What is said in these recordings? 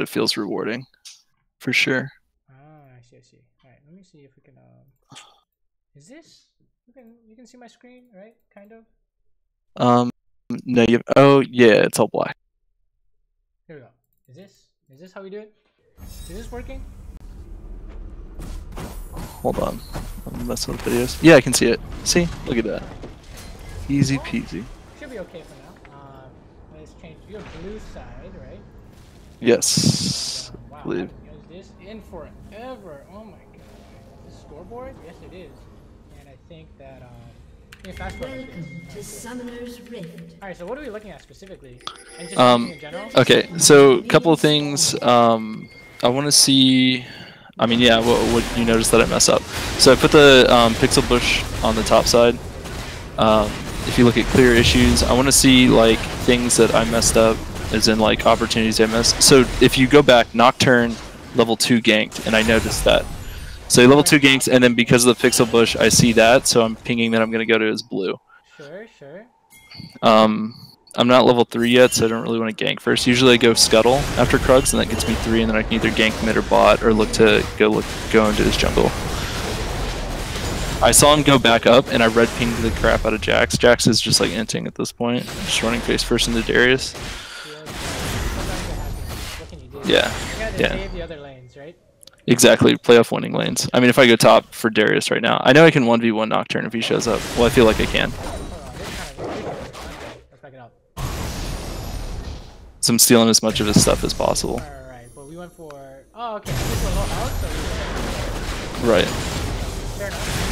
it feels rewarding, for sure. Ah, I see. All right, let me see if we can. Is this? You can see my screen, right? Kind of. No, oh yeah, it's all black. Here we go. Is this how we do it? Is this working? Hold on, I'm messing with videos. Yeah, I can see it. See, look at that. Easy peasy. Should be okay for now. Let's change your blue side, right? Yes. Wow, I believe. I haven't used this in forever. Oh my god. This scoreboard? Yes, it is. And I think that fast forward to Summoner's Rift. Alright, so what are we looking at specifically? And just in general? Okay, so a couple of things. I want to see. I mean, yeah, what you notice that I mess up. So I put the pixel bush on the top side. If you look at clear issues, I want to see like things that I messed up, as in like opportunities I missed. So if you go back, Nocturne level 2 ganked, and I noticed that. So level 2 ganks, and then because of the pixel bush, I see that, so I'm pinging that I'm going to go to his blue. Sure. I'm not level 3 yet, so I don't really want to gank first. Usually I go Scuttle after Krugs, and that gets me 3, and then I can either gank mid or bot, or look to go into his jungle. I saw him go back up, and I red pinged the crap out of Jax. Jax is just like inting at this point, just running face first into Darius. Yeah. You gotta save the other lanes, right? Exactly, playoff winning lanes. I mean, if I go top for Darius right now, I know I can 1v1 Nocturne if he shows up. Well, I feel like I can. So I'm stealing as much of his stuff as possible. Alright, but we went for... Oh, okay. We went for low health, so right. Fair enough.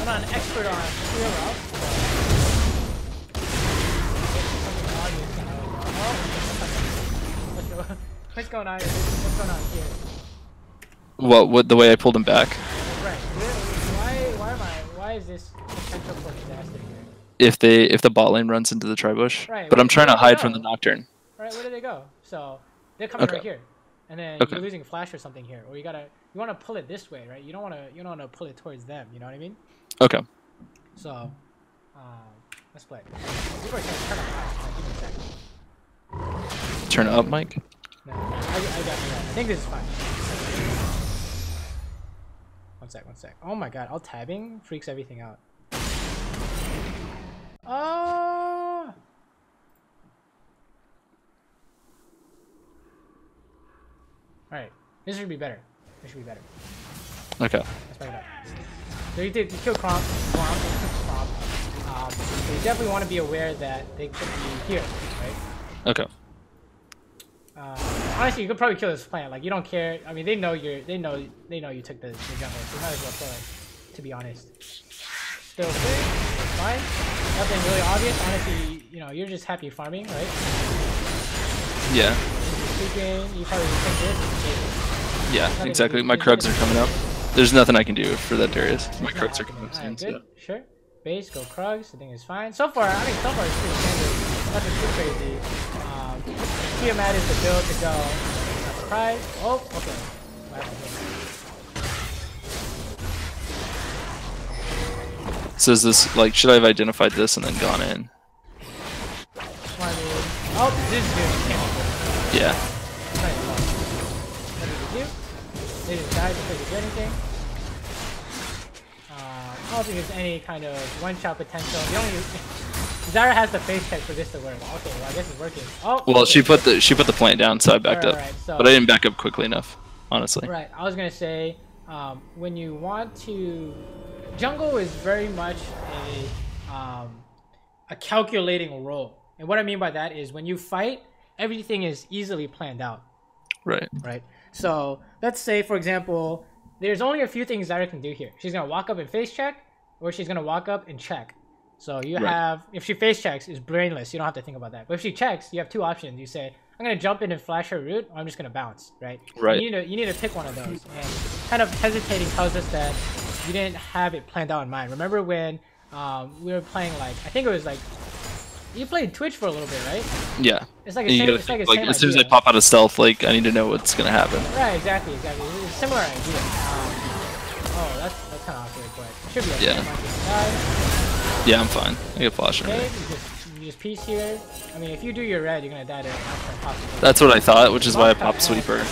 I'm not an expert on clear routes. What's going on here? What's going on here? What the way I pulled him back? Right. Why is this potential for disaster here? If the bot lane runs into the tribush. Right. But I'm trying to hide from the Nocturne. Right, where do they go? So they're coming right here. And then you're losing flash or something here. Or you wanna pull it this way, right? You don't wanna pull it towards them, you know what I mean? Okay. So let's play. People are trying to turn up mic. Give me a second. Turn it up, Mike? No, I got you. I think this is fine. One sec. Oh my god, all tabbing freaks everything out. Oh! Alright, this should be better. Okay. Let's back it up. So you did kill Kog'Maw. So you definitely want to be aware that they could be here, right? Okay. Honestly, you could probably kill this plant. Like you don't care. I mean, they know you took the jungle, so you might as well kill it. To be honest. Still clear. Fine. Nothing really obvious. Honestly, you're just happy farming, right? Yeah. You probably think this. Yeah, exactly. My Krugs are coming up. There's nothing I can do for that Darius. My Krugs are coming up soon. Good. Sure. Base, go Krugs. I think it's fine. So far, it's pretty standard. Nothing too crazy. Tiamat is the build to go. Not surprised. Oh, okay. So is this like, should I have identified this and then gone in? Oh, this is good. Yeah. What did you do? They just died because you did anything. I don't think there's any kind of one-shot potential. The only Zara has the face check for this to work. Okay, well I guess it's working. Oh. Well, okay. she put the plant down, so I backed up. Right, so, but I didn't back up quickly enough, honestly. Right. I was gonna say, when you want to, jungle is very much a calculating role, and what I mean by that is when you fight, everything is easily planned out. Right. Right. So let's say, for example, there's only a few things Zara can do here. She's gonna walk up and face check, or she's gonna walk up and check. So you have, if she face checks, it's brainless. You don't have to think about that. But if she checks, you have two options. You say, I'm gonna jump in and flash her root, or I'm just gonna bounce, right? Right. You need to pick one of those. And kind of hesitating tells us that you didn't have it planned out in mind. Remember when we were playing, like, I think it was like, you played Twitch for a little bit, right? Yeah. It's like a same as soon as I pop out of stealth, like I need to know what's gonna happen. Right. Exactly. It's a similar idea. Oh, that's kind of awkward, but it should be okay. Yeah. Yeah, I'm fine. I get flash. Okay, you just peace here. I mean, if you do your red, you're gonna die to pop. That's what I thought, which is why I popped Sweeper.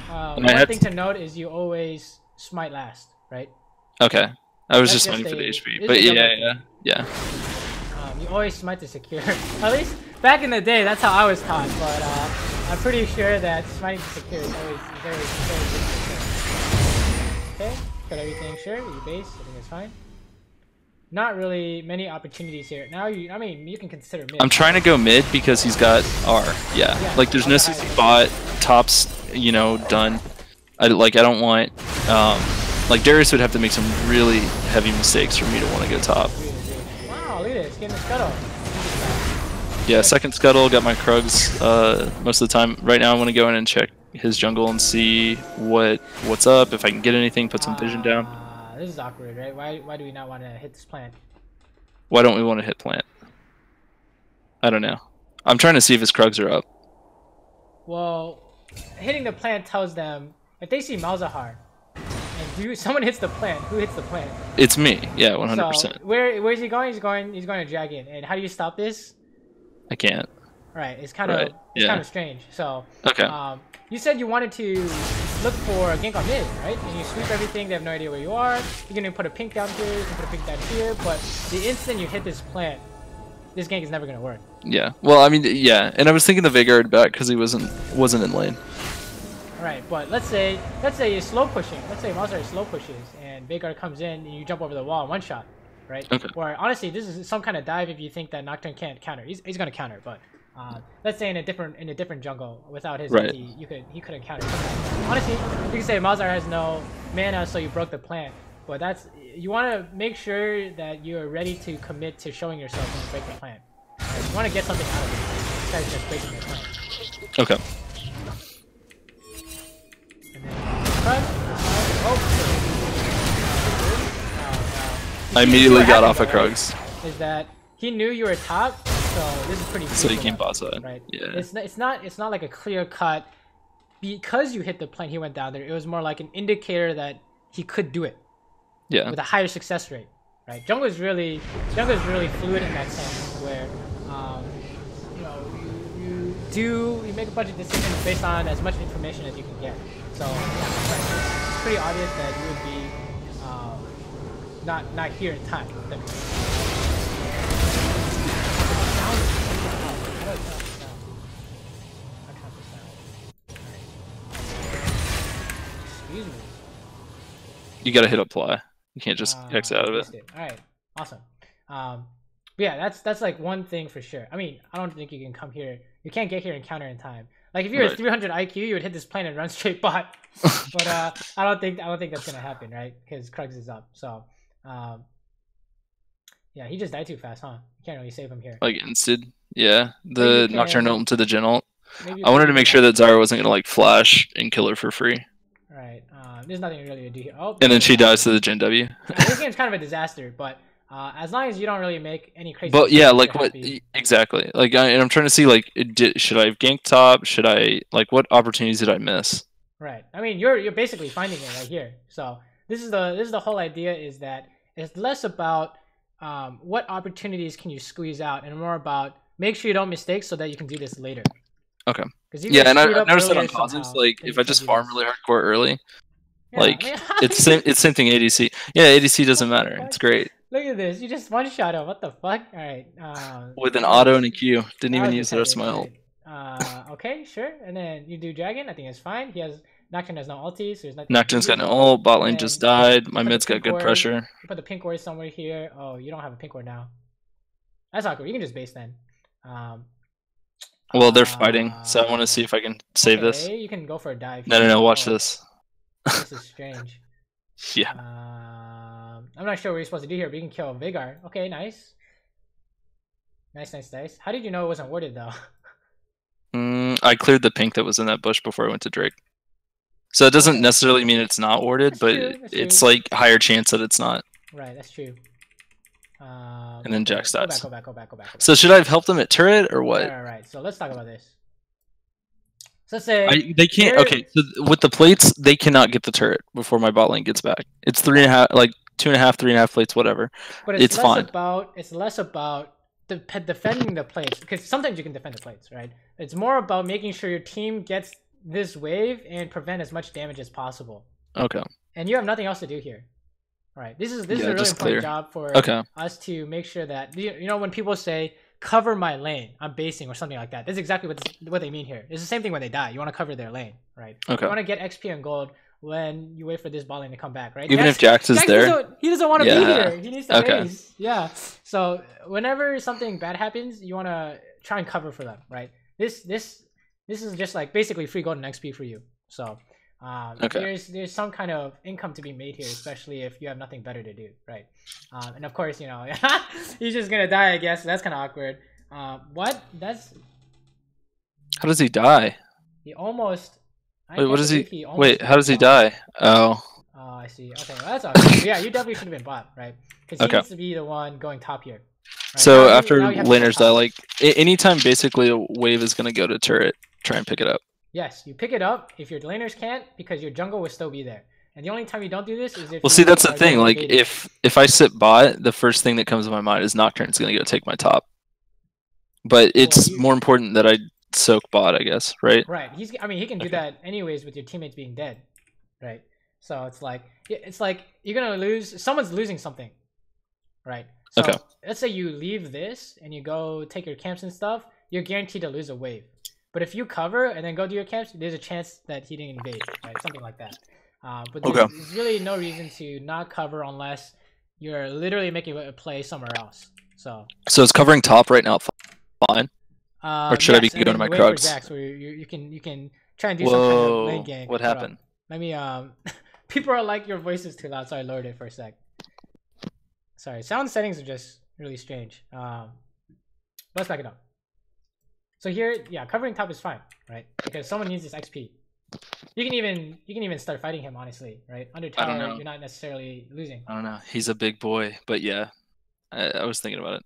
Okay. One thing to note is you always smite last, right? Okay. I was That's just waiting just for the a- HP, it's but a yeah. You always smite to secure. At least back in the day, that's how I was taught. But I'm pretty sure that smiting to secure is always very good. Okay, got everything. Sure, you base. I think it's fine. Not really many opportunities here. Now I mean, you can consider mid. I'm trying to go mid because he's got R. Yeah. Like there's no CC bot. Top's, you know, done. I don't want. Like Darius would have to make some really heavy mistakes for me to want to go top. Wow, look at this, getting the scuttle. Yeah, second scuttle, got my Krugs most of the time. Right now I want to go in and check his jungle and see what's up, if I can get anything, put some vision down. This is awkward, right? Why do we not want to hit this plant? Why don't we want to hit plant? I don't know. I'm trying to see if his Krugs are up. Well, hitting the plant tells them, if they see Malzahar, and someone hits the plant, who hits the plant? It's me, yeah, 100%. So, where's he going? He's going to Dragon. And how do you stop this? I can't. Right, it's kind of kind of strange. So okay. You said you wanted to look for a gank on mid, right? And you sweep everything. They have no idea where you are. You're gonna put a pink down here. You can put a pink down here. But the instant you hit this plant, this gank is never gonna work. Yeah. Well, I mean, yeah. And I was thinking the Vigard back because he wasn't in lane. Right, but let's say you're slow pushing. Let's say Malzahar slow pushes and Vigard comes in and you jump over the wall one shot, right? Okay. Or honestly, this is some kind of dive if you think that Nocturne can't counter. He's gonna counter, but let's say in a different jungle without his ulti, he couldn't counter. Honestly, you can say Malzahar has no mana, so you broke the plant. But you want to make sure that you are ready to commit to showing yourself when you break the plant. Right? You want to get something out of it besides just breaking the plant. Okay. And then I immediately got off of Krugs. Is that he knew you were top, so this is pretty. So he came bot side. Right. Yeah. It's not like a clear cut because you hit the plant. He went down there. It was more like an indicator that he could do it. Yeah. With a higher success rate, right? Jungle is really fluid in that sense, where you know you make a bunch of decisions based on as much information as you can get. So yeah, it's pretty obvious that you would be not here in time. That makes sense. Excuse me. You gotta hit apply. You can't just X out of it. Alright, awesome. But yeah, that's like one thing for sure. I mean, I don't think you can come here. You can't get here and counter in time. Like if you're a 300 IQ, you would hit this plane and run straight bot. But I don't think that's gonna happen, right? Because Krugs is up. So yeah, he just died too fast, huh? You can't really save him here. Like insted, yeah. The Nocturne ult to the Gen ult. I wanted to make sure that Zyra wasn't gonna like flash and kill her for free. Right. There's nothing really to do here. Oh, and then she dies to the Gen W. Yeah, this game's kind of a disaster, but as long as you don't really make any crazy. But yeah, like what exactly? Like, and I'm trying to see like, should I have ganked top? Should I what opportunities did I miss? Right. I mean, you're basically finding it right here. So this is the whole idea, is that it's less about what opportunities can you squeeze out, and more about make sure you don't mistake so that you can do this later. Okay. Yeah, and I noticed that on positives, like if I just farm really hardcore early, like it's same thing ADC. Yeah, ADC doesn't matter. It's great. Look at this. You just one shot him. What the fuck? All right. With an auto and a Q. Didn't even use the rest of my ult. Okay, sure. And then you do Dragon. I think it's fine. Nocturne has no ulti, so there's nothing. Nocturne's got no ult. Bot lane just died. My mid's got good pressure. You put the pink ward somewhere here. Oh, you don't have a pink ward now. That's awkward. You can just base then. Well, they're fighting, so I want to see if I can save this. You can go for a dive. No. Watch this. This is strange. Yeah. I'm not sure what you're supposed to do here, but you can kill Vigard. Okay, nice. Nice. How did you know it wasn't warded though? I cleared the pink that was in that bush before I went to Drake. So it doesn't necessarily mean it's not warded, but it's like higher chance that it's not. Right, that's true. And then Jack stats. Go back. So should I have helped them at turret or what? Right. So let's talk about this. So let's say they can't. Okay, so with the plates, they cannot get the turret before my bot lane gets back. It's 3.5, like 2.5, 3.5 plates, whatever. But It's fine. It's less about defending the plates, because sometimes you can defend the plates, right? It's more about making sure your team gets this wave and prevent as much damage as possible. Okay. And you have nothing else to do here. Right. This is a really just important clear. job for Okay. us to make sure that you know, when people say cover my lane, I'm basing or something like that. That's exactly what they mean here. It's the same thing when they die. You want to cover their lane, right? Okay. You want to get XP and gold when you wait for this bot lane to come back, right? Even if Jax is there, he doesn't want to be here. He needs to Okay. base. Yeah. So whenever something bad happens, you want to try and cover for them, right? This is just like basically free gold and XP for you. So Okay. there's some kind of income to be made here, especially if you have nothing better to do, right? And of course, you know, he's just gonna die, I guess. That's kind of awkward. What? That's How does he die? he almost. Wait, what is he? almost Wait, how does he died. die? Oh, Oh, I see. Okay, well, that's awkward. Yeah, you definitely should have been bot, right? Because he Okay. needs to be the one going top here. Right? so Now after now you have to go laners die, top. like anytime basically a wave is gonna go to turret, try and pick it up. Yes, you pick it up if your laners can't, because your jungle will still be there. And the only time you don't do this is if Well, see, that's the are thing. getting Like, invaded. if I sit bot, the first thing that comes to my mind is Nocturne's gonna go take my top. But it's you- more important that I soak bot, I guess, right? Right. I mean, he can do Okay. that anyways with your teammates being dead, right? So it's like you're gonna lose. Someone's losing something, right? So Okay. let's say you leave this and you go take your camps and stuff. You're guaranteed to lose a wave. But if you cover and then go do your camps, there's a chance that he didn't invade, right? Something like that. But there's really no reason to not cover unless you're literally making a play somewhere else. So So it's covering top right now, fine. Or should I be yes, and going to then my you wait for Krugs? Jax, where you can try and do some kind of lane Whoa, gank. what Hold up. happened? Let me people are like, your voice is too loud, so I lowered it for a sec. Sorry, sound settings are just really strange. Let's back it up. So here, yeah, covering top is fine, right? Because someone needs this XP. You can even start fighting him, honestly, right? Under I don't tower, know. you're not necessarily losing, I don't know. He's a big boy, but yeah, I was thinking about it.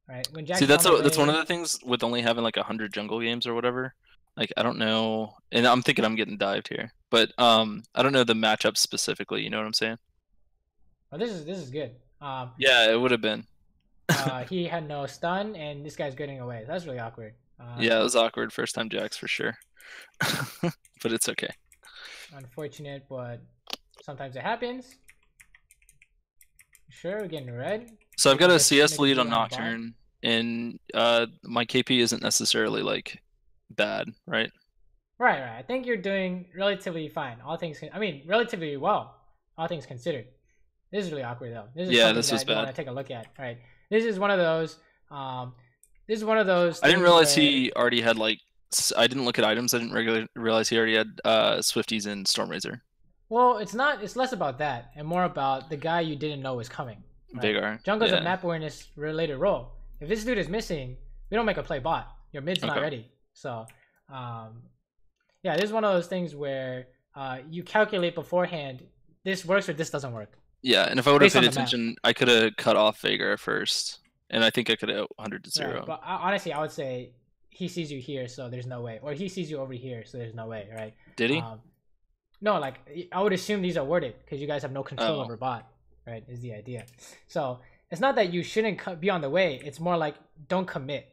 right? When Jax See, is on the that's one of way- the things with only having like 100 jungle games or whatever. Like, I don't know, and I'm thinking I'm getting dived here, but I don't know the matchup specifically. You know what I'm saying? Oh, this is good. Yeah, it would have been. He had no stun, and this guy's getting away. That's really awkward. Yeah, it was awkward first time Jax for sure, but it's okay. Unfortunate, but sometimes it happens. Sure, we're getting red. So I've got a Just CS make lead it on on bot. Nocturne, and my KP isn't necessarily like bad, right? Right. I think you're doing relatively fine. Relatively well, all things considered. This is really awkward though. This is Yeah, something this was that you want bad. to take a look at. Right. This is one of those. This is one of those. I didn't things realize where- he already had like. I didn't look at items. I didn't realize he already had Swifties and Stormrazor. Well, it's not. It's less about that and more about the guy you didn't know was coming. Right? Vagar. Jungle's yeah. a map awareness related role. If this dude is missing, we don't make a play bot. Your mid's not Okay. ready. So, yeah, this is one of those things where you calculate beforehand. This works or this doesn't work. Yeah, and if I would have Based on paid the map. attention, I could have cut off Vagar first, and I think I could have 100 to 0. Right, but honestly, I would say he sees you here, so there's no way, or he sees you over here, so there's no way, right? Did he? No, like I would assume these are worded because you guys have no control Oh. over bot, right? Is the idea. So it's not that you shouldn't be on the way. It's more like don't commit.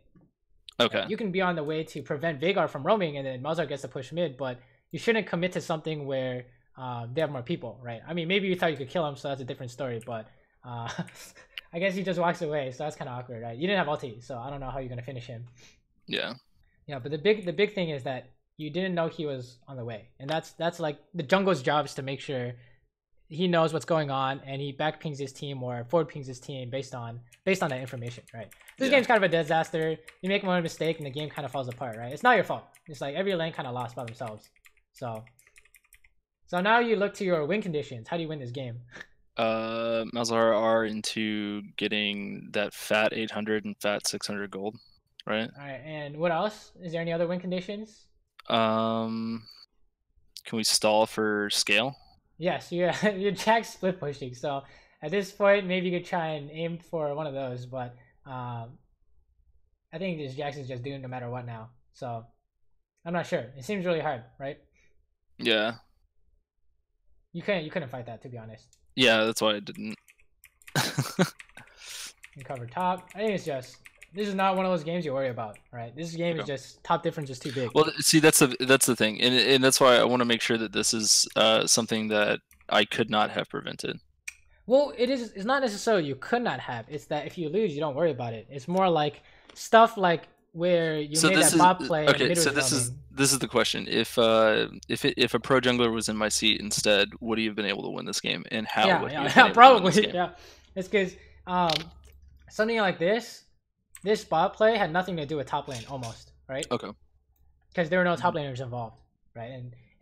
Okay. Right? You can be on the way to prevent Vagar from roaming, and then Malzahar gets to push mid, but you shouldn't commit to something where they have more people, right? I mean, maybe you thought you could kill him, so that's a different story, but I guess he just walks away, so that's kind of awkward, right? You didn't have ulti, so I don't know how you're gonna finish him. Yeah. Yeah, but the big thing is that you didn't know he was on the way, and that's like the jungle's job is to make sure he knows what's going on and he back pings his team or forward pings his team based on that information, right? This Yeah. game's kind of a disaster. You make one mistake and the game kind of falls apart, right? It's not your fault. It's like every lane kind of lost by themselves. So now you look to your win conditions. How do you win this game? Malzahar are into getting that fat 800 and fat 600 gold, right? All right, and what else? Is there any other win conditions? Can we stall for scale? Yes, you're Jack split pushing. So at this point, maybe you could try and aim for one of those. But I think this Jax is just doomed no matter what now. So I'm not sure. It seems really hard, right? Yeah. You couldn't fight that, to be honest. Yeah, that's why I didn't. You cover top. I think it's just this is not one of those games you worry about, right? This game is just top difference is too big. Well, see, that's the thing, and that's why I want to make sure that this is something that I could not have prevented. Well, it's not necessarily you could not have. It's that if you lose, you don't worry about it. It's more like stuff like where you made that bot play. Okay, and so this is the question. If a pro jungler was in my seat instead, would he have been able to win this game, and how would he have been able to win probably this game? yeah. It's because something like this bot play had nothing to do with top lane almost, right? Okay. Because there were no top laners involved, right?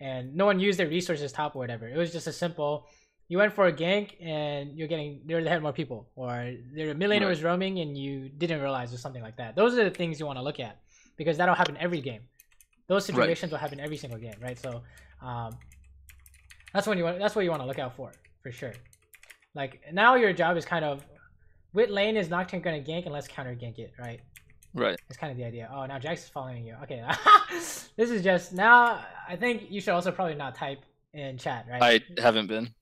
And no one used their resources top or whatever. It was just a simple. You went for a gank and they had more people, or their mid laner was roaming and you didn't realize or something like that. Those are the things you want to look at because that'll happen every game. Those situations will happen every single game, right? So that's what you want to look out for sure. Like now your job is kind of which lane is Nocturne gonna gank and let's counter gank it, right? Right. That's kind of the idea. Oh, now Jax is following you. Okay, this is just now. I think you should also probably not type in chat, right? I haven't been.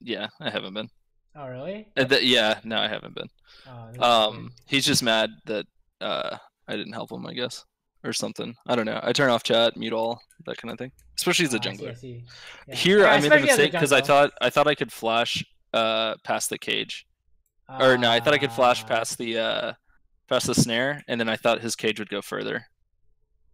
Yeah, I haven't been. Oh, really? Yeah, no, I haven't been. Oh, he's just mad that I didn't help him, I guess, or something. I don't know. I turn off chat, mute all, that kind of thing. Especially as a jungler. I see. Yeah. Here, I made a mistake because I thought I could flash past the cage, or no, I thought I could flash past the snare, and then I thought his cage would go further,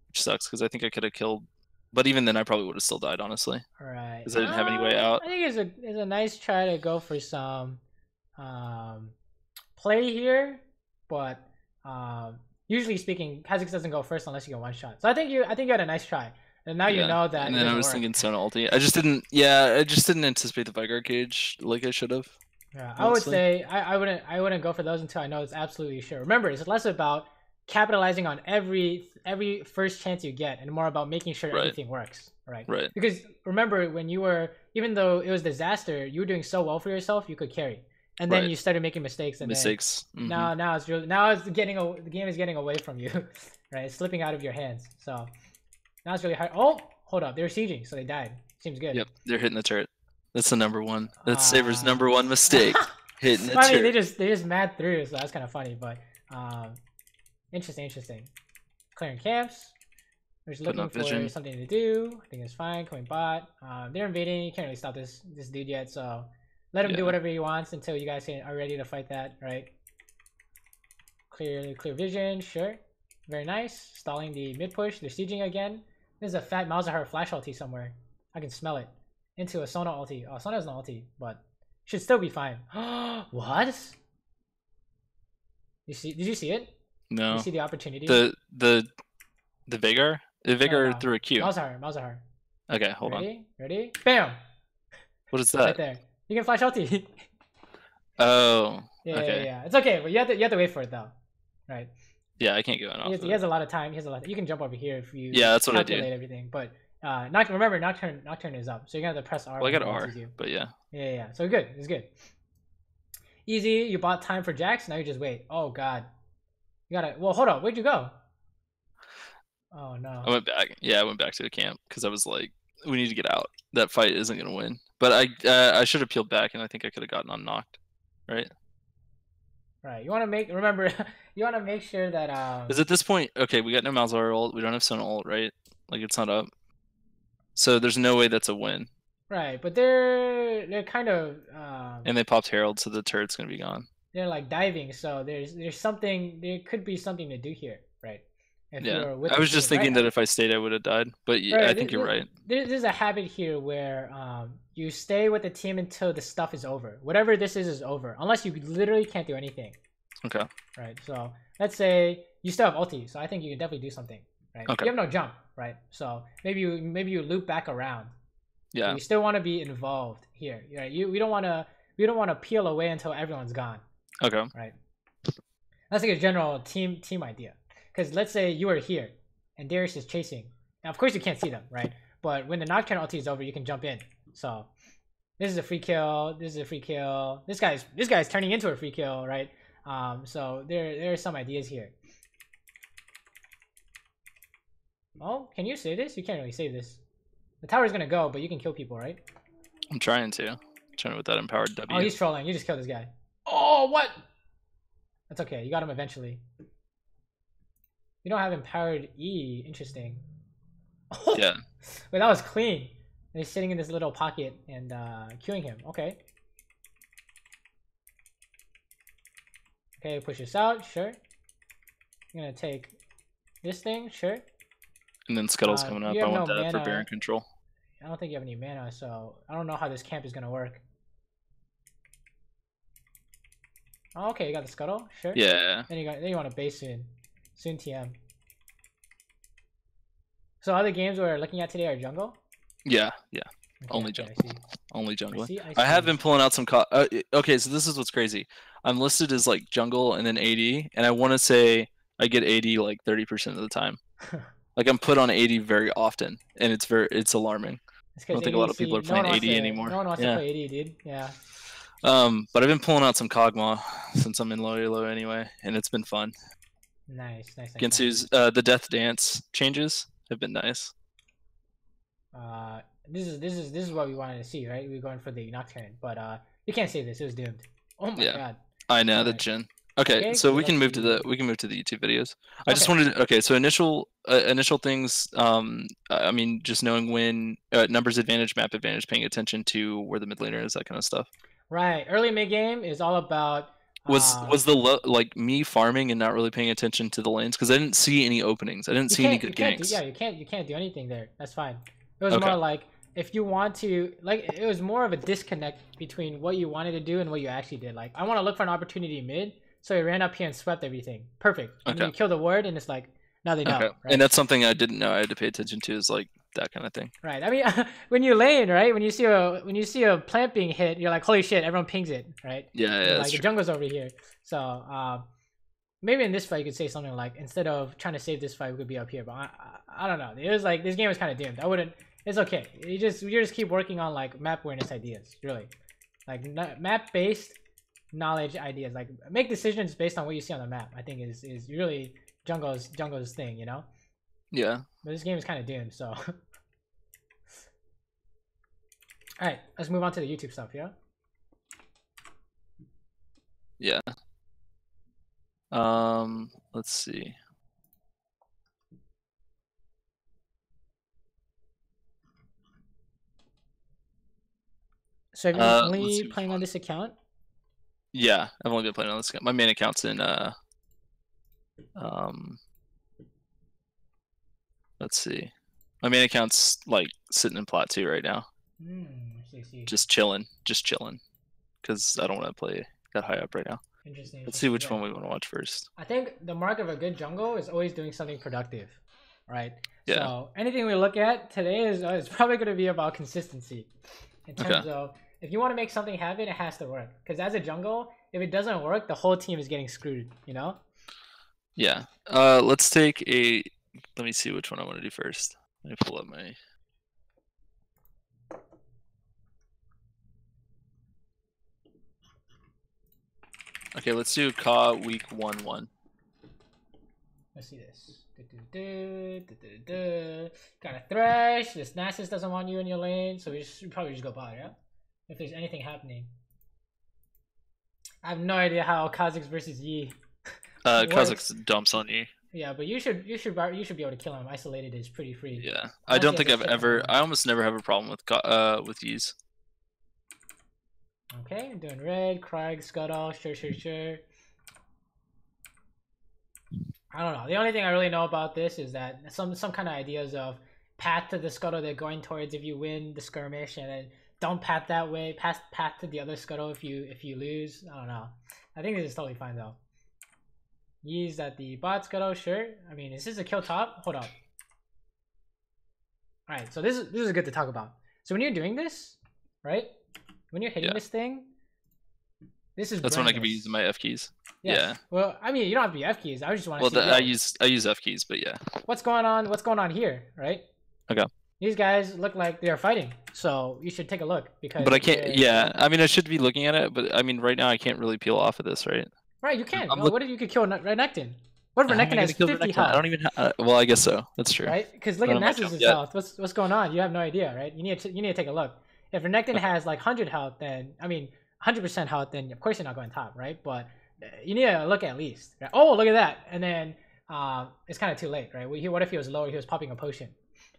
which sucks because I think I could have killed. But even then, I probably would have still died, honestly. Right. Because I didn't have any way out. I think it's a nice try to go for some play here, but usually speaking, Kha'Zix doesn't go first unless you get one shot. So I think you had a nice try, and now you know that. And then I was thinking Sona ulti. I just didn't anticipate the Vigor cage like I should have. Yeah, honestly. I would say I wouldn't go for those until I know it's absolutely sure. Remember, it's less about capitalizing on every first chance you get and more about making sure everything works, right? Because remember, when you were, even though it was disaster, you were doing so well for yourself, you could carry, and then you started making mistakes, and now it's really, the game is getting away from you. Right, it's slipping out of your hands, so now it's really hard. Oh, hold up, they were sieging, so they died. Seems good. Yep, they're hitting the turret. That's the number one. That's Saber's number one mistake. Hitting the turret. They just mad through, so that's kind of funny, but interesting. Clearing camps. We're just looking for something to do. I think it's fine. Coming bot. They're invading. You can't really stop this dude yet, so let him do whatever he wants until you guys are ready to fight that, right? Clear vision. Sure. Very nice. Stalling the mid push. They're sieging again. There's a fat Malzahar flash ulti somewhere. I can smell it. Into a Sona ulti. Oh, Sona has no ulti, but should still be fine. What? Did you see it? No. You see the opportunity? The Vigor? The Vigor threw a Q. Malzahar. Okay, hold on. Ready? Bam! What is that? Right there. You can flash ulti. Oh. Yeah. It's okay, but you have to wait for it though. Right. Yeah, I can't go in. He has a lot of time. You can jump over here if you that's what calculate I did. Everything. But remember Nocturne is up, so you're gonna have to press R. Well, I got R, but yeah. Yeah. So good. It's good. Easy. You bought time for Jax. Now you just wait. Oh god. You gotta. Well, hold up. Where'd you go? Oh no. I went back. Yeah, I went back to the camp because I was like, we need to get out. That fight isn't gonna win. But I should have peeled back, and I think I could have gotten unknocked. Right. Right. You want to make sure that. Because at this point, okay, we got no Malzahar ult. We don't have Sona ult, right? Like it's not up. So there's no way that's a win. Right, but they're kind of. And they popped Herald, so the turret's gonna be gone. They're like diving, so there's something. There could be something to do here, right? If I was just thinking that if I stayed, I would have died. But I think you're right. There's a habit here where you stay with the team until the stuff is over. Whatever this is over, unless you literally can't do anything. Okay. Right. So let's say you still have ulti, so I think you can definitely do something. Right. Okay. You have no jump, right? So maybe you loop back around. Yeah. So you still want to be involved here, right? We don't want to peel away until everyone's gone. Okay. Right. That's like a general team idea. Because let's say you are here, and Darius is chasing. Now, of course, you can't see them, right? But when the Nocturne ulti is over, you can jump in. So this is a free kill. This is a free kill. This guy's turning into a free kill, right? So there are some ideas here. Oh, can you save this? You can't really save this. The tower's gonna go, but you can kill people, right? I'm trying to. Trying with that empowered W. Oh, he's trolling. You just killed this guy. Oh, what? That's okay. You got him eventually. You don't have empowered E. Interesting. Yeah. Wait, that was clean. And he's sitting in this little pocket and queuing him. Okay. Okay, push this out. Sure. I'm gonna take this thing. Sure. And then Scuttle's coming up. I want that for Baron control. I don't think you have any mana, so I don't know how this camp is gonna work. Oh, okay, you got the Scuttle. Sure. Yeah. Then you want to base soon TM. So other games we're looking at today are jungle? Yeah. Okay, Only okay, jungle. Only jungle. I see. I have been pulling out some okay, so this is what's crazy. I'm listed as like jungle and then AD, and I want to say I get AD like 30% of the time. Like I'm put on AD very often, and it's alarming. I don't think a lot of people are playing AD anymore. No one wants to play AD, dude. Yeah. But I've been pulling out some Kog'Maw since I'm in low anyway, and it's been fun. Nice. Ginsu's the Death Dance changes have been nice. This is what we wanted to see, right? We're going for the Nocturne, but you can't say this. It was doomed. Oh my god. I know the Jhin. Okay, so we can move to the YouTube videos. I just wanted to, so initial things. I mean, just knowing when numbers advantage, map advantage, paying attention to where the mid laner is, that kind of stuff. Right. Early mid game is all about. Was the like me farming and not really paying attention to the lanes because I didn't see any openings. I didn't see any good ganks. You can't do anything there. That's fine. It was more like if you want to it was more of a disconnect between what you wanted to do and what you actually did. Like I want to look for an opportunity mid, so I ran up here and swept everything. Perfect. And then you kill the ward and it's like now they know. Right? And that's something I didn't know I had to pay attention to is like that kind of thing. Right. I mean, when you lane, right? When you see a plant being hit, you're like, holy shit! Everyone pings it, right? Yeah. Like the jungle's over here. So maybe in this fight you could say something like, instead of trying to save this fight, we could be up here. But I don't know. It was like this game was kind of doomed. I wouldn't. It's okay. You just keep working on like map awareness ideas, really, like map based knowledge ideas. Like make decisions based on what you see on the map. I think is really jungle's thing, you know. Yeah. But this game is kind of doomed, so. Alright, let's move on to the YouTube stuff, yeah? Yeah. Let's see. So have you only playing on this account? Yeah, I've only been playing on this account. My main account's in let's see. My main account's like sitting in Plat 2 right now. See. Just chilling. Because I don't want to play that high up right now. Interesting. Let's see which one we want to watch first. I think the mark of a good jungle is always doing something productive, right? Yeah. So anything we look at today is probably going to be about consistency. In terms of, if you want to make something happen, it has to work. Because as a jungle, if it doesn't work, the whole team is getting screwed, you know? Yeah. Let's take a... Let me see which one I want to do first. Let me pull up my... Okay, let's do Ka week 1-1. Let's see this. Got a Thresh. This Nasus doesn't want you in your lane, so we should probably just go bot, yeah? If there's anything happening. I have no idea how Kha'Zix versus Yi. Kha'Zix dumps on Yi. Yeah, but you should be able to kill him. Isolated is pretty free. Yeah, I don't think I've ever. I almost never have a problem with Yis. Okay, I'm doing red, Krieg, Scuttle, sure. I don't know. The only thing I really know about this is that some kind of ideas of path to the Scuttle they're going towards if you win the skirmish, and then don't path that way. Path to the other Scuttle if you lose. I don't know. I think this is totally fine though. Use at the bot Scuttle, sure. I mean, is this a kill top? Hold up. All right, so this is good to talk about. So when you're doing this, right? When you're hitting this thing, that's when I could be using my F keys. Yes. Yeah. Well, I mean, you don't have to be F keys. I just want to see. I use F keys, but yeah. What's going on? What's going on here, right? Okay. These guys look like they are fighting, so you should take a look because. But I can't. Yeah, I mean, I should be looking at it, but I mean, right now I can't really peel off of this, right? Right, you can. What if you could kill Renekton? What if Renekton has 50 health? I don't even. Well, I guess so. That's true. Right? Because look at Nasus' health. What's going on? You have no idea, right? You need to take a look. if Renekton has like 100 health, then I mean 100% health, then of course you're not going top, right? But you need to look at least. Right? Oh, look at that! And then it's kind of too late, right? What if he was lower? He was popping a potion,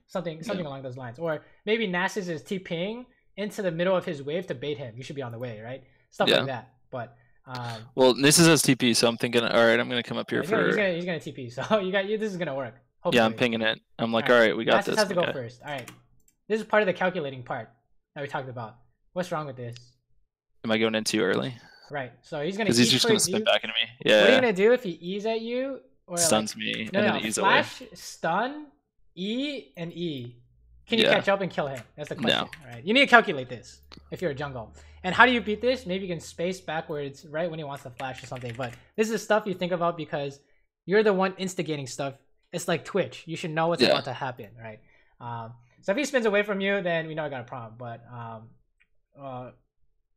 something along those lines, or maybe Nasus is TPing into the middle of his wave to bait him. You should be on the way, right? Stuff like that. But well, Nasus has TP, so I'm thinking, all right, I'm gonna come up here he's for. He's gonna TP, so this is gonna work. Hopefully. Yeah, I'm pinging it. I'm like, all right, we got Nasus this. has to go first. All right, this is part of the calculating part that we talked about. What's wrong with this? Am I going in too early? Right. So he's gonna. Because he's just gonna spin back into me. Yeah. What are you gonna do if he E's at you or stuns me? No, and no. then E's Flash, away. stun, E, and E. Can you catch up and kill him? That's the question. No. All right. You need to calculate this if you're a jungle. And how do you beat this? Maybe you can space backwards right when he wants to flash or something. But this is stuff you think about because you're the one instigating stuff. It's like Twitch. You should know what's about to happen, right? So if he spins away from you, then we know I got a problem. But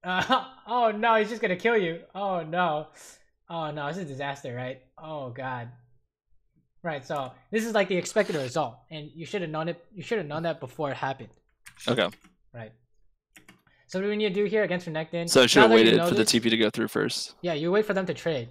oh no, he's just gonna kill you. Oh no, this is a disaster, right? Oh god. Right, so this is like the expected result, and you should have known it. You should have known that before it happened. Okay. Right. So what do we need to do here against Renekton? So I should have waited for the TP to go through first. Yeah, you wait for them to trade.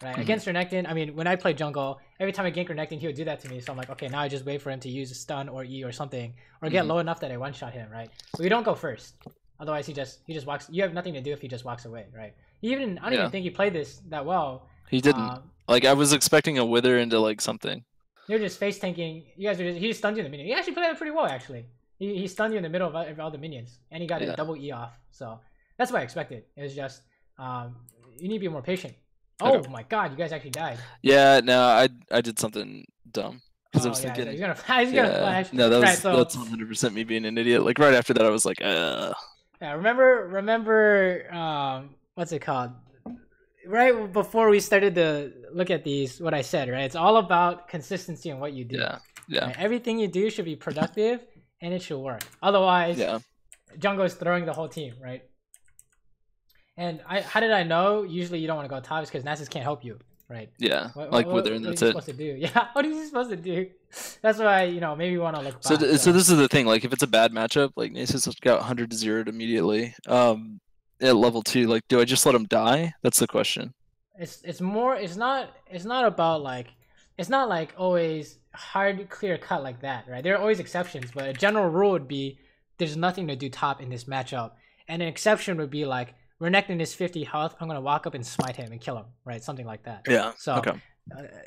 Right. Against Renekton, I mean, when I play jungle, every time I gank Renekton, he would do that to me. So I'm like, okay, now I just wait for him to use a stun or E or something, or get low enough that I one-shot him, right? But we don't go first. Otherwise, he just walks. You have nothing to do if he just walks away, right? I don't even think he played this that well. He didn't. Like I was expecting a wither into like something. You're just face tanking. You guys are just. He just stunned you in the minion. He actually played that pretty well, actually. He stunned you in the middle of all the minions, and he got a double E off. So that's what I expected. It was just you need to be more patient. Oh my god, you guys actually died. Yeah, no, I did something dumb. Because I was thinking... So he's gonna flash. No, that's 100% me being an idiot. Like, right after that, I was like, Yeah, remember, what's it called? Right before we started to look at these, what I said, right? It's all about consistency in what you do. Yeah. Right? Everything you do should be productive, and it should work. Otherwise, jungle is throwing the whole team, right? And how did I know? Usually you don't want to go top because Nasus can't help you, right? Yeah, wither and that's it. What are you supposed to do? Yeah, what are you supposed to do? That's why, maybe you want to look back. So this is the thing, like if it's a bad matchup, like Nasus got 100 to 0'd immediately. At level 2, like do I just let him die? That's the question. It's not about like, it's not like always hard clear cut like that, right? There are always exceptions, but a general rule would be there's nothing to do top in this matchup. And an exception would be like, Renekton is 50 health. I'm gonna walk up and smite him and kill him, right? Something like that. Yeah. So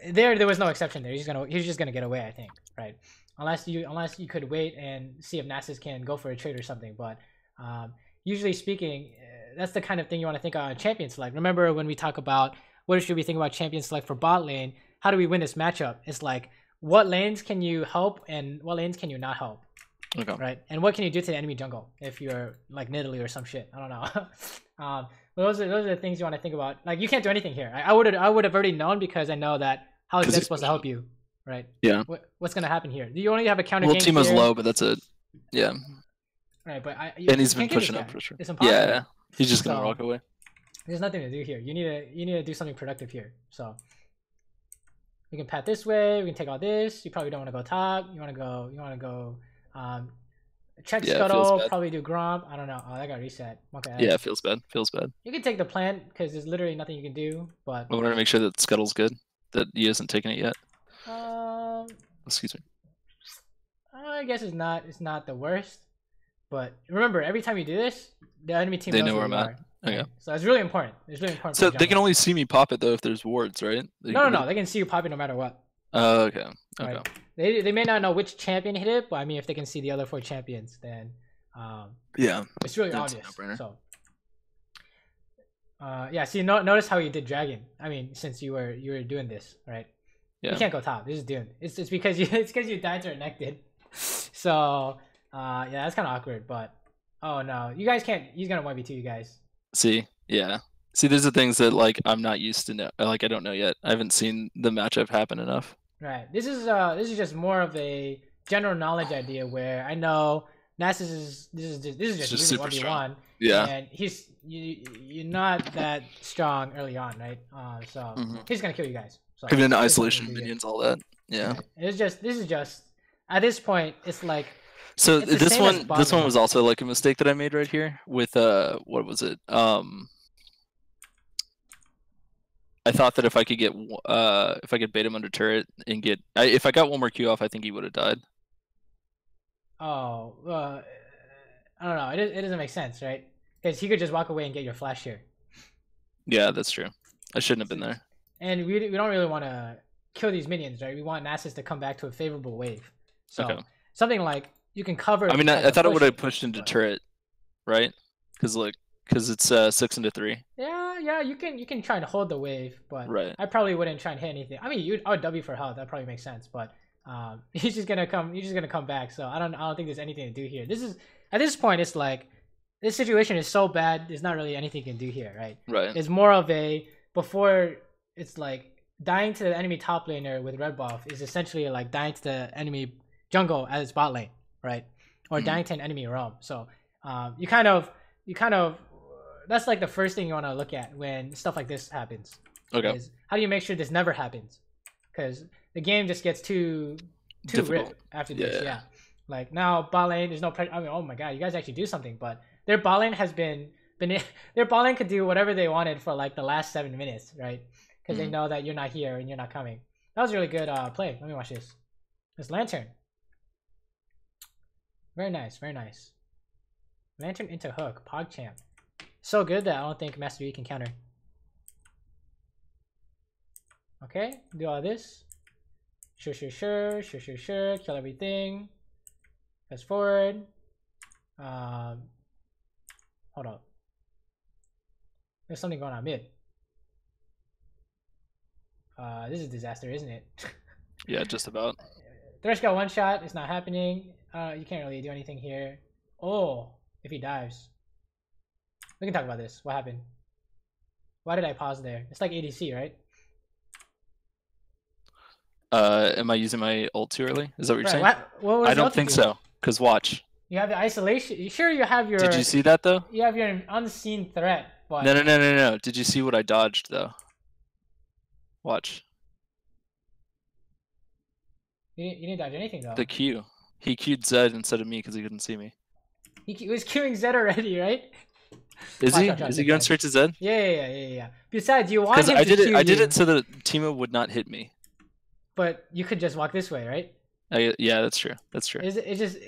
there was no exception there. He's just gonna get away, I think, right? Unless you could wait and see if Nasus can go for a trade or something. But usually speaking, that's the kind of thing you want to think on champion select. Remember when we talk about what should we think about champion select for bot lane? How do we win this matchup? It's like what lanes can you help and what lanes can you not help? Okay. Right, and what can you do to the enemy jungle if you're like Nidalee or some shit? I don't know. Those are the things you want to think about. Like you can't do anything here. I would have already known because I know that how is that supposed to help you, right? Yeah. What's gonna happen here? Do you only have a counter? Well, Teemo's low, but that's it. Yeah. Right, but and he's been pushing up for sure. It's impossible. Yeah, he's just gonna walk away. There's nothing to do here. You need to do something productive here. So we can pat this way. We can take all this. You probably don't want to go top. You want to go. Check Scuttle, probably do Gromp. I don't know. Oh, that got reset. Okay. Yeah, it feels bad. You can take the plant because there's literally nothing you can do. But I wanted to make sure that Scuttle's good. That he hasn't taken it yet. Excuse me. I guess it's not the worst. But remember, every time you do this, the enemy team knows where I'm at. Okay. Right? So it's really important. So they can only see me pop it though if there's wards, right? No. They can see you pop it no matter what. Oh, okay. Right? They may not know which champion hit it, but I mean, if they can see the other 4 champions, then it's really obvious. So see, notice how you did dragon. I mean, since you were doing this, right? Yeah. You can't go top. This is doomed. It's because you died to Renekton. So that's kind of awkward. But oh no, you guys can't. He's gonna 1v2 you guys. See, these are things that like I'm not used to know. Like I don't know yet. I haven't seen the matchup happen enough. Right. This is just more of a general knowledge idea where I know Nasus is just super 1v1. Strong. Yeah. And you're not that strong early on, right? So he's gonna kill you guys. So even in isolation minions, all that. Yeah. This is just at this point, it's like So It's the this same as one bot lane. was also like a mistake that I made right here with what was it? I thought that if I could get if I could bait him under turret and get if I got one more Q off, I think he would have died. Oh, I don't know. It doesn't make sense, right? Because he could just walk away and get your flash here. Yeah, that's true. I shouldn't have been there. And we don't really want to kill these minions, right? We want Nasus to come back to a favorable wave. So Okay. something like you can cover. I mean, I like thought it would have push, pushed into but- turret, right? Because it's 6 into 3. Yeah, you can try and hold the wave, but Right. I probably wouldn't try and hit anything. I mean, I would W for health. That probably makes sense, but he's just gonna come back. So I don't think there's anything to do here. This is at this point, it's like this situation is so bad. There's not really anything you can do here, right? Right. It's more of a before it's like dying to the enemy top laner with red buff is essentially like dying to the enemy jungle as its bot lane, right? Or dying to an enemy roam. So you kind of that's like the first thing you want to look at when stuff like this happens. Okay. Is how do you make sure this never happens? Because the game just gets too Difficult. ripped after this. Yeah. Yeah. Like now bot lane, there's no pressure. I mean, oh my god, you guys actually do something, but their bot lane has been their bot lane could do whatever they wanted for like the last 7 minutes, right? Because they know that you're not here and you're not coming. That was a really good play. Let me watch this. This Lantern. Very nice, very nice. Lantern into hook, PogChamp. So good that I don't think Master Yi can counter. Okay, do all this. Sure. Kill everything. Fast forward. Hold up. There's something going on mid. This is a disaster, isn't it? Yeah, just about. Thresh got one shot. It's not happening. You can't really do anything here. Oh, if he dives. We can talk about this. What happened? Why did I pause there? It's like ADC, right? Am I using my ult too early? Is that what you're saying? What was I the don't ulti think do? so. Cause watch. You have the isolation. You sure you have your? Did you see that though? You have your unseen threat, but No. Did you see what I dodged though? Watch. you didn't dodge anything though. The Q. He Q'd Zed instead of me because he couldn't see me. He was queuing Zed already, right? Is Watch, he? watch, watch, Is he watch, going watch. straight to Zed? Yeah. Besides, you want Because him I to did it. queue I did you, it so that Timo would not hit me. but you could just walk this way, right? Yeah, that's true. That's true. It's just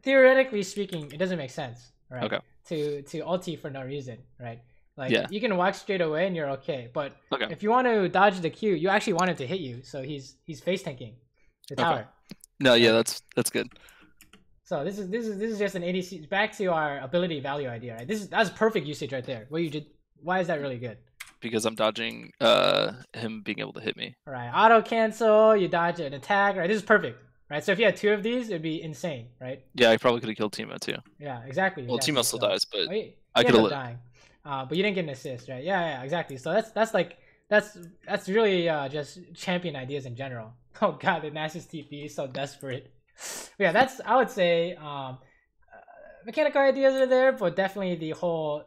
theoretically speaking, it doesn't make sense, right? Okay. To ulti for no reason, right? Like Yeah. you can walk straight away and you're okay, but Okay. if you want to dodge the Q, you actually want him to hit you, so he's face tanking the tower. No, yeah, that's good. So this is just an ADC. Back to our ability value idea, right? That's perfect usage right there. What you did. Why is that really good? Because I'm dodging him being able to hit me. All right, auto cancel. You dodge an attack. Right, this is perfect. Right, so if you had 2 of these, it'd be insane, right? Yeah, I probably could have killed Timo too. Yeah, exactly. Well, Timo still dies, but he I ended could up have. dying, but you didn't get an assist, right? Yeah, exactly. So that's really just champion ideas in general. Oh god, the Nasus TP is so desperate. But yeah, that's I would say mechanical ideas are there, but definitely the whole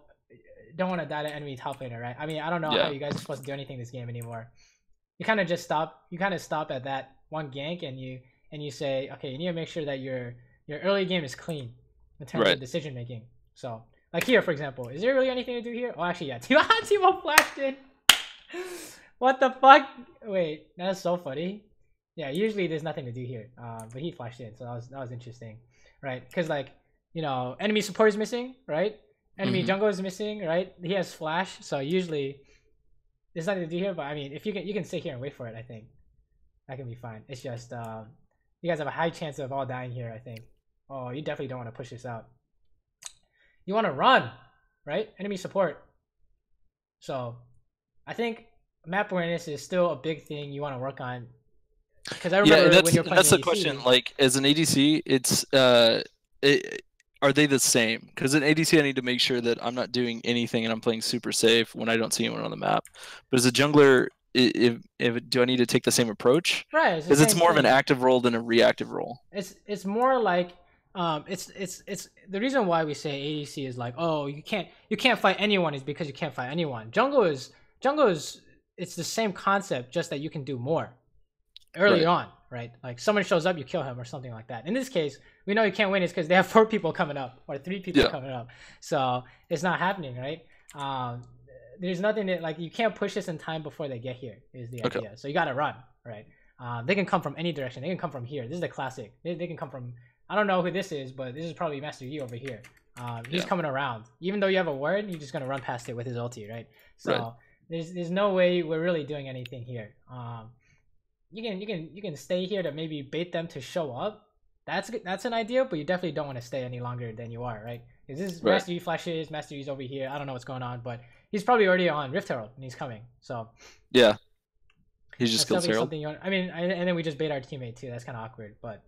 don't want to die to enemy top laner, right? I mean, I don't know Yeah. how you guys are supposed to do anything in this game anymore. You kind of just stop. You kind of stop at that one gank, and you say, okay, you need to make sure that your early game is clean in terms Right. of decision making. So, like here, for example, is there really anything to do here? Oh, actually, yeah. Timo flashed in. What the fuck? Wait, that's so funny. Yeah, usually there's nothing to do here, but he flashed in, so that was interesting, right? Because like enemy support is missing, right? Enemy jungle is missing, right? He has flash, so usually there's nothing to do here. But I mean, if you can sit here and wait for it, I think that can be fine. It's just you guys have a high chance of all dying here, I think. Oh, you definitely don't want to push this out. You want to run, right? Enemy support. So I think map awareness is still a big thing you want to work on. Because I remember Yeah, when you're playing that's the ADC, question. Like, as an ADC, it's are they the same? Because in ADC, I need to make sure that I'm not doing anything and I'm playing super safe when I don't see anyone on the map. But as a jungler, do I need to take the same approach? right? Because it's more of an active role than a reactive role. It's more like it's the reason why we say ADC is like, oh, you can't fight anyone is because you can't fight anyone. Jungle is it's the same concept, just that you can do more early on, right? Like someone shows up, you kill him or something like that. In this case, we know you can't win is because they have 4 people coming up or 3 people coming up. So it's not happening, right? There's nothing that like you can't push this in time before they get here is the idea. So you gotta run, right? They can come from any direction. They can come from here. This is the classic. They can come from, I don't know who this is, but this is probably Master Yi over here. He's coming around. Even though you have a ward, you're just gonna run past it with his ulti, right? So there's no way we're really doing anything here. You can stay here to maybe bait them to show up. That's an idea, but you definitely don't want to stay any longer than you are, right? Because this is Master Yi flashes, Master Yi's over here. I don't know what's going on, but he's probably already on Rift Herald and he's coming. So yeah, he's just killed Herald. I mean, and then we just bait our teammate too. That's kind of awkward, but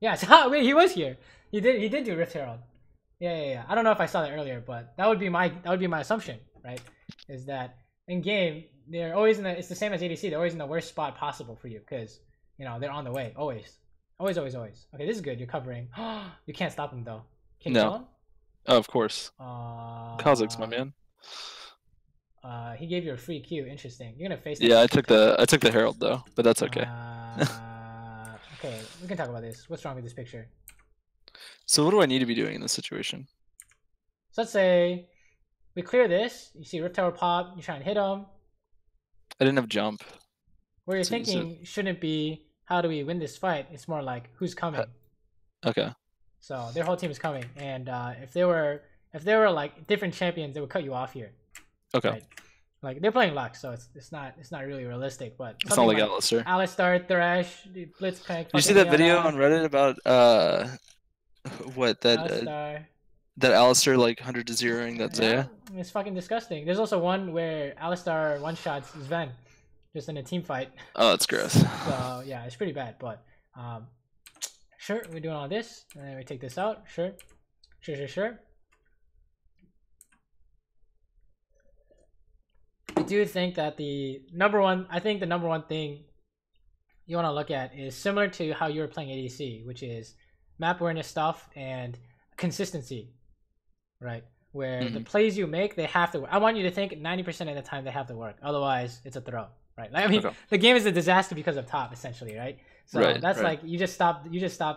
yeah. So, wait, he was here. He did do Rift Herald. Yeah. I don't know if I saw that earlier, but that would be my assumption, right? Is that in game they're always it's the same as ADC. They're always in the worst spot possible for you because they're on the way always. Okay, this is good. You're covering. You can't stop him though. Can you kill him? Oh, of course. Kha'Zix, my man. He gave you a free Q. Interesting. You're gonna face. Yeah, I took the Herald though, but that's okay. Okay, we can talk about this. What's wrong with this picture? So what do I need to be doing in this situation? So let's say we clear this. You see Rift Tower pop. You try and hit him. I didn't have jump. Where you're thinking shouldn't be how do we win this fight. It's more like who's coming. Okay. So their whole team is coming, and if they were like different champions, they would cut you off here. Okay. Right? Like they're playing Lux, so it's not really realistic. But it's not like Alistar. Alistar, Thresh, Blitzcrank. You see that video on Reddit about what that Alistar like 100 to 0ing that Zaya? It's fucking disgusting. There's also one where Alistar one shots Sven just in a team fight. Oh, that's gross. So yeah, it's pretty bad. But sure, we're doing all this, and then we take this out. Sure. I do think that the number one thing you want to look at is similar to how you were playing ADC, which is map awareness stuff and consistency, right? Where the plays you make, they have to work. I want you to think 90% of the time they have to work. Otherwise, it's a throw, right? Like, I mean, the game is a disaster because of top, essentially, right? So that's like you just stop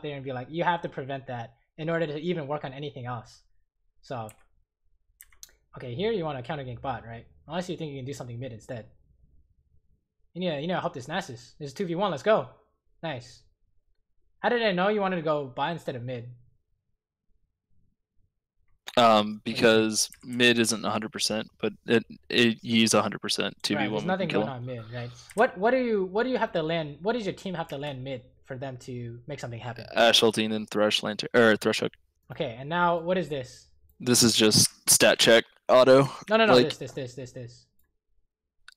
there and be like, you have to prevent that in order to even work on anything else. So, okay, here you want to counter gank bot, right? Unless you think you can do something mid instead. You need to help this Nasus. This is 2v1. Let's go. Nice. How did I know you wanted to go bot instead of mid? Because mid isn't 100%, but he's 100% 2v1. Right, there's nothing going on mid, right? What do you have to land? What does your team have to land mid for them to make something happen? Ashe ulti and then Thresh lantern or Thresh hook. Okay, and now what is this? This is just stat check auto. No. Like, this.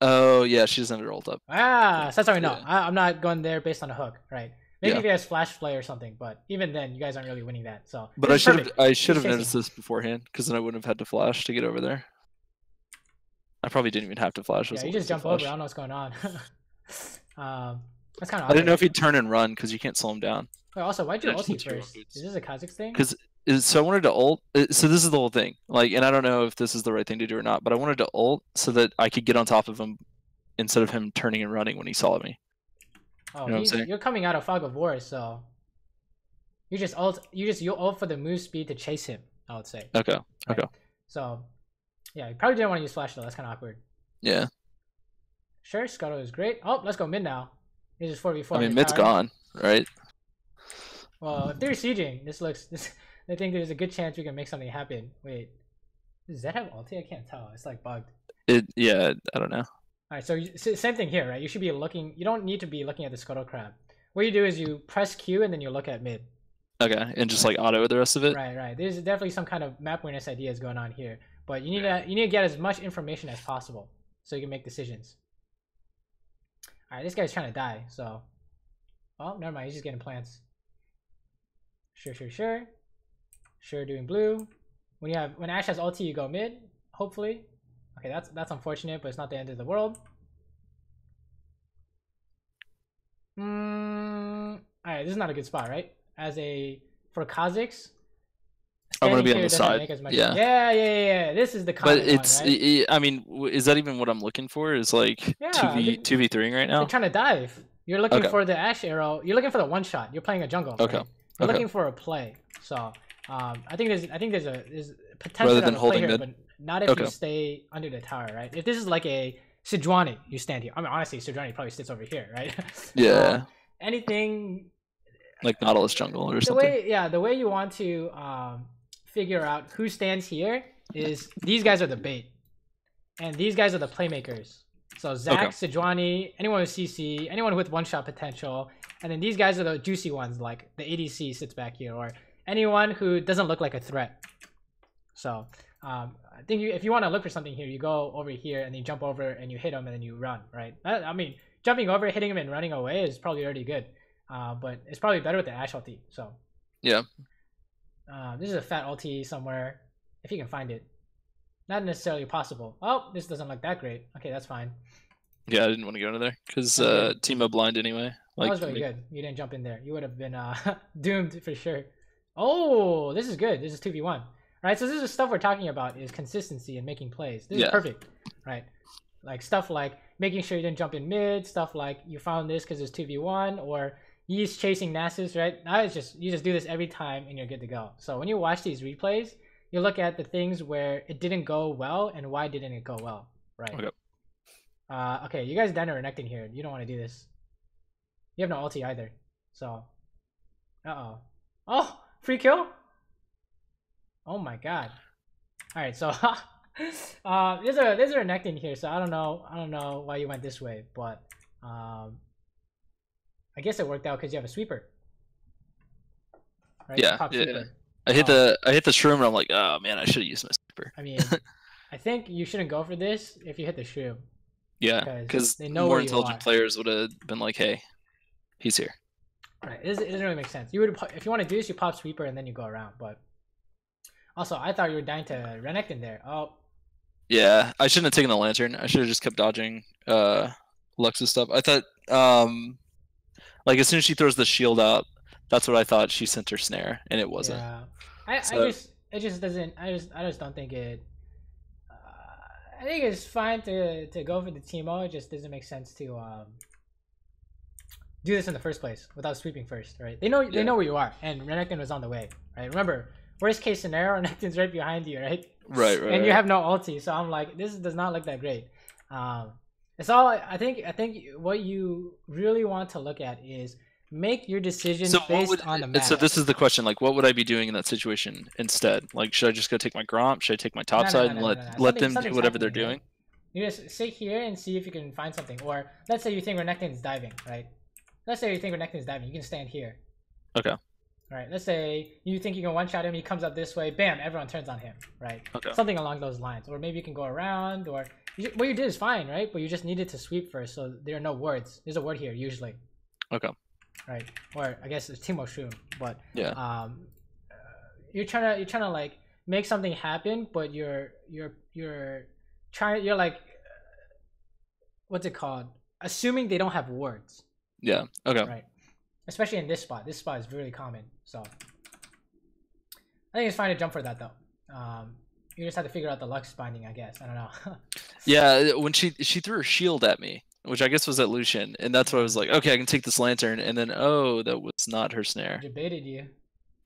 Oh yeah, she doesn't have her ult up. So that's how we know. Yeah. I'm not going there based on a hook, right? Maybe Yeah. if he has flash play or something, but even then, you guys aren't really winning that. So, But this is I should have chasing. noticed this beforehand, because then I wouldn't have had to flash to get over there. I probably didn't even have to flash. Yeah, you just jump over. I don't know what's going on. That's kind of. I didn't know if he'd turn and run because you can't slow him down. Wait, also, why'd you I just ulti need to roll first? boots. Is this a Kha'Zix thing? Because so I wanted to ult. So this is the whole thing. Like, and I don't know if this is the right thing to do or not, but I wanted to ult so that I could get on top of him instead of him turning and running when he saw me. Oh, You know what I'm saying? you're coming out of Fog of War, so you ult for the move speed to chase him. I would say. Okay. Right? Okay. So, yeah, you probably didn't want to use flash though. That's kind of awkward. Yeah. Sure, Scuttle is great. Oh, let's go mid now. This is 4v4. I mean, mid's gone, right? Well, if they're sieging, I think there's a good chance we can make something happen. Wait, does Zed have ulti? I can't tell. It's like bugged. Yeah, I don't know. Alright, so same thing here, right? You should be looking. You don't need to be looking at the Scuttle Crab. What you do is you press Q and then you look at mid. Okay, and just like auto the rest of it. Right. There's definitely some kind of map awareness ideas going on here, but you need to get as much information as possible so you can make decisions. Alright, this guy's trying to die, so. Oh, never mind. He's just getting plants. Sure, doing blue. When Ashe has ulti, you go mid. Hopefully. Okay, that's unfortunate, but it's not the end of the world. Alright, this is not a good spot, right? For Kha'Zix, I'm gonna be on the side. Yeah. This is the But common it's, one, right? I mean, is that even what I'm looking for? Is like Yeah, 2v3ing right now? They're trying to dive. You're looking for the Ashe arrow. You're looking for the one shot. You're playing a jungle. Okay. Right? You're looking for a play. So I think there's potential rather than holding here, mid. but not if you stay under the tower, right? If this is like a Sejuani, you stand here. I mean, honestly, Sejuani probably sits over here, right? Yeah. Anything like Nautilus jungle or something. The way you want to figure out who stands here is these guys are the bait, and these guys are the playmakers. So Zach, Sejuani, anyone with CC, anyone with one-shot potential, and then these guys are the juicy ones, like the ADC sits back here, or anyone who doesn't look like a threat. So I think if you want to look for something here, you go over here and you jump over and you hit them and then you run, right? I mean, jumping over, hitting him and running away is probably already good, but it's probably better with the Ashe ulti. So yeah, this is a fat ulti somewhere if you can find it. Not necessarily possible. Oh, this doesn't look that great. Okay, that's fine. Yeah, I didn't want to go into there because Teemo blind anyway. Like, that was really good. You didn't jump in there. You would have been doomed for sure. Oh, this is good. This is 2v1. Right, so this is stuff we're talking about is consistency and making plays. This is perfect, right? Like stuff like making sure you didn't jump in mid, stuff like you found this because it's 2v1, or Yeast chasing Nasus, right? Now it's just, you just do this every time and you're good to go. So when you watch these replays, you look at the things where it didn't go well and why didn't it go well, right? Okay. Okay, you guys done are renekting here. You don't want to do this. You have no ulti either. So, oh, free kill. Oh my god. All right, so there's a renekton here, so I don't know why you went this way, but I guess it worked out because you have a sweeper. Right? Yeah, Sweeper. I hit the shroom and I'm like, oh man, I should have used my sweeper. I mean, I think you shouldn't go for this if you hit the shroom. Yeah, because more intelligent players would have been like, hey, he's here. Right, it doesn't really make sense. You would, if you want to do this, you pop sweeper and then you go around. But also, I thought you were dying to renekton there. Oh. Yeah, I shouldn't have taken the lantern. I should have just kept dodging Lux's stuff. I thought, like as soon as she throws the shield out, that's what I thought she sent her snare, and it wasn't. Yeah, I just don't think it. I think it's fine to go for the Teemo. It just doesn't make sense to do this in the first place without sweeping first, right? They know where you are, and Renekton was on the way, right? Remember, worst case scenario, Renekton's right behind you, right? Right. And you have no ulti, so I'm like, this does not look that great. It's all I think what you really want to look at is make your decision based on the map. So this is the question, like what would I be doing in that situation instead? Like should I just go take my Gromp? Should I take my top side and let them do whatever they're doing? You just sit here and see if you can find something. Or let's say you think Renekton is diving, right? Let's say you think Renekton is diving, you can stand here. Okay. Alright, let's say you think you can one-shot him, he comes up this way, bam, everyone turns on him, right? Okay. Something along those lines. Or maybe you can go around, or what you did is fine, right? But you just needed to sweep first, so there are no words. There's a word here usually. Okay. Right, or I guess it's Teemo Shroom, but yeah. You're trying to like make something happen, but you're like, what's it called? Assuming they don't have words. Yeah. Okay. Right. Especially in this spot. This spot is really common, so I think it's fine to jump for that though. You just have to figure out the Lux binding, I guess. I don't know. Yeah, when she threw her shield at me, which I guess was at Lucian, and that's why I was like, okay, I can take this lantern, and then oh, that was not her snare. She baited you.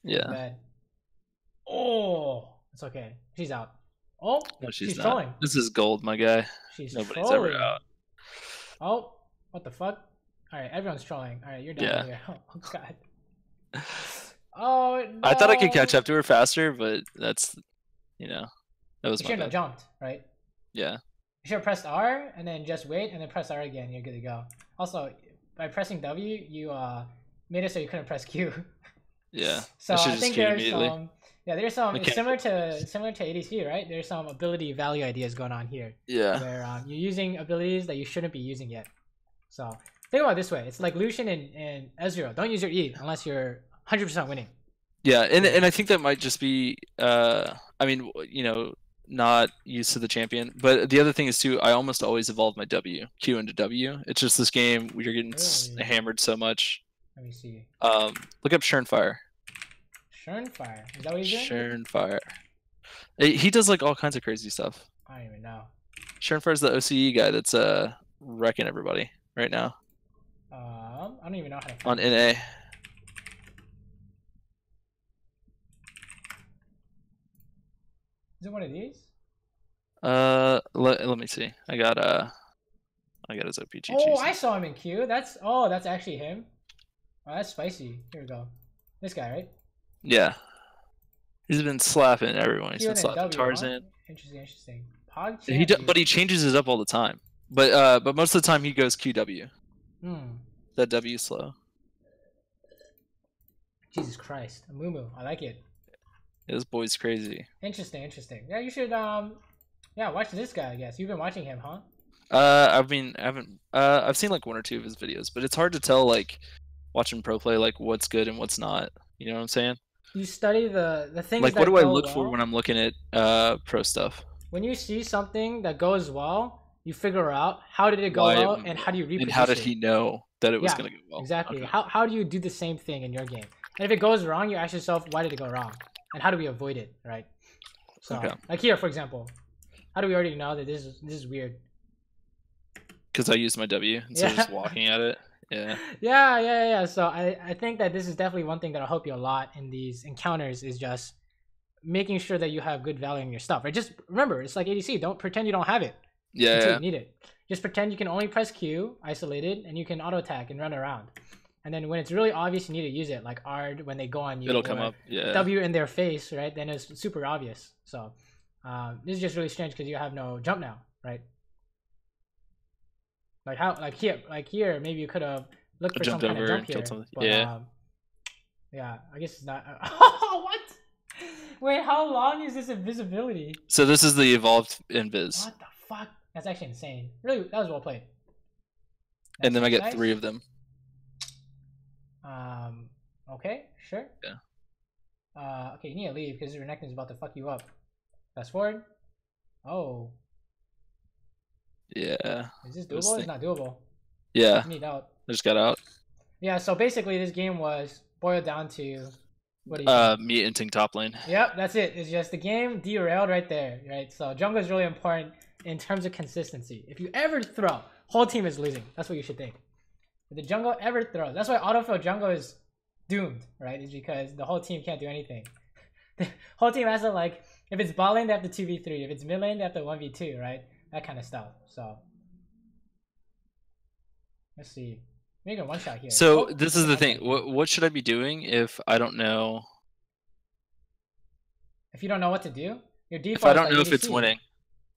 Yeah. Bad. Oh, it's okay. She's out. Oh, no, she's not. trolling. This is gold, my guy. Nobody's ever out. Oh, what the fuck? All right, everyone's trolling. All right, you're down here. Oh god. Oh no. I thought I could catch up to her faster, but that's, that was. You shouldn't have jumped, right? Yeah. You should have pressed R and then just wait and then press R again. You're good to go. Also, by pressing W, you made it so you couldn't press Q. Yeah. So I think there's some. Yeah, there's some. It's similar to ADC, right? There's some ability value ideas going on here. Yeah. Where you're using abilities that you shouldn't be using yet. So think about it this way. It's like Lucian and Ezreal. Don't use your E unless you're 100% winning. Yeah, and I think that might just be, I mean, not used to the champion. But the other thing is too, I almost always evolve my Q into W. It's just this game where you're getting hammered so much. Let me see. Look up Shurnfire. Shurnfire? Is that what he's doing? Shurnfire. He does like all kinds of crazy stuff. I don't even know. Shurnfire's the OCE guy that's wrecking everybody right now. I don't even know how to on find it. NA. Is it one of these? Let me see. I got his OPG. Oh, I saw him in Q. That's actually him. Oh, that's spicy. Here we go. This guy, right? Yeah. He's been slapping everyone. He's Q been and then slapping W, Tarzan. huh? Interesting. Pog But he changes it up all the time. But most of the time he goes QW. That W is slow. Jesus Christ, a moo. I like it. This boy's crazy. Interesting. Yeah, you should watch this guy. I guess you've been watching him, huh? I've seen like 1 or 2 of his videos, but it's hard to tell like watching pro play like what's good and what's not. You know what I'm saying? You study the things like that what do I go look well. for when I'm looking at pro stuff? When you see something that goes well, you figure out how did it go well and how do you reproduce it. And how did he know that it was going to go well? Exactly. Okay. How do you do the same thing in your game? And if it goes wrong, you ask yourself, why did it go wrong? And how do we avoid it, right? So, like here, for example, how do we already know that this is weird? Because I used my W instead of just walking at it. Yeah. So I think that this is definitely one thing that'll help you a lot in these encounters is just making sure that you have good value in your stuff, right? Just remember, it's like ADC. Don't pretend you don't have it until you need it. Just pretend you can only press Q, isolated, and you can auto attack and run around. And then when it's really obvious you need to use it, like Ard when they go on you, it'll come up. Yeah. W in their face, right? Then it's super obvious. So this is just really strange because you have no jump now, right? Like here, maybe you could have looked for some kind of jump here. But, yeah, I guess it's not. What? Wait, how long is this invisibility? So this is the evolved invis. What the fuck? That's actually insane. Really, that was well played. And then I get 3 of them. Okay, sure. Yeah. Okay, you need to leave because your neck is about to fuck you up. Fast forward. Oh. Yeah. Is this doable? It's not doable. Yeah. You need out. I just got out. Yeah, so basically this game was boiled down to what do you me inting top lane. Yep, that's it. It's just the game derailed right there, right? So jungle is really important in terms of consistency. If you ever throw, whole team is losing. That's what you should think. If the jungle ever throws, that's why autofill jungle is doomed, right? Is because the whole team can't do anything. The whole team has to, like, if it's bot lane, they have to 2v3. If it's mid lane, they have to 1v2, right? That kind of stuff. So let's see. Make a one shot here. So this is the thing. What should I be doing if I don't know? If you don't know what to do, your default. If I don't know if it's winning,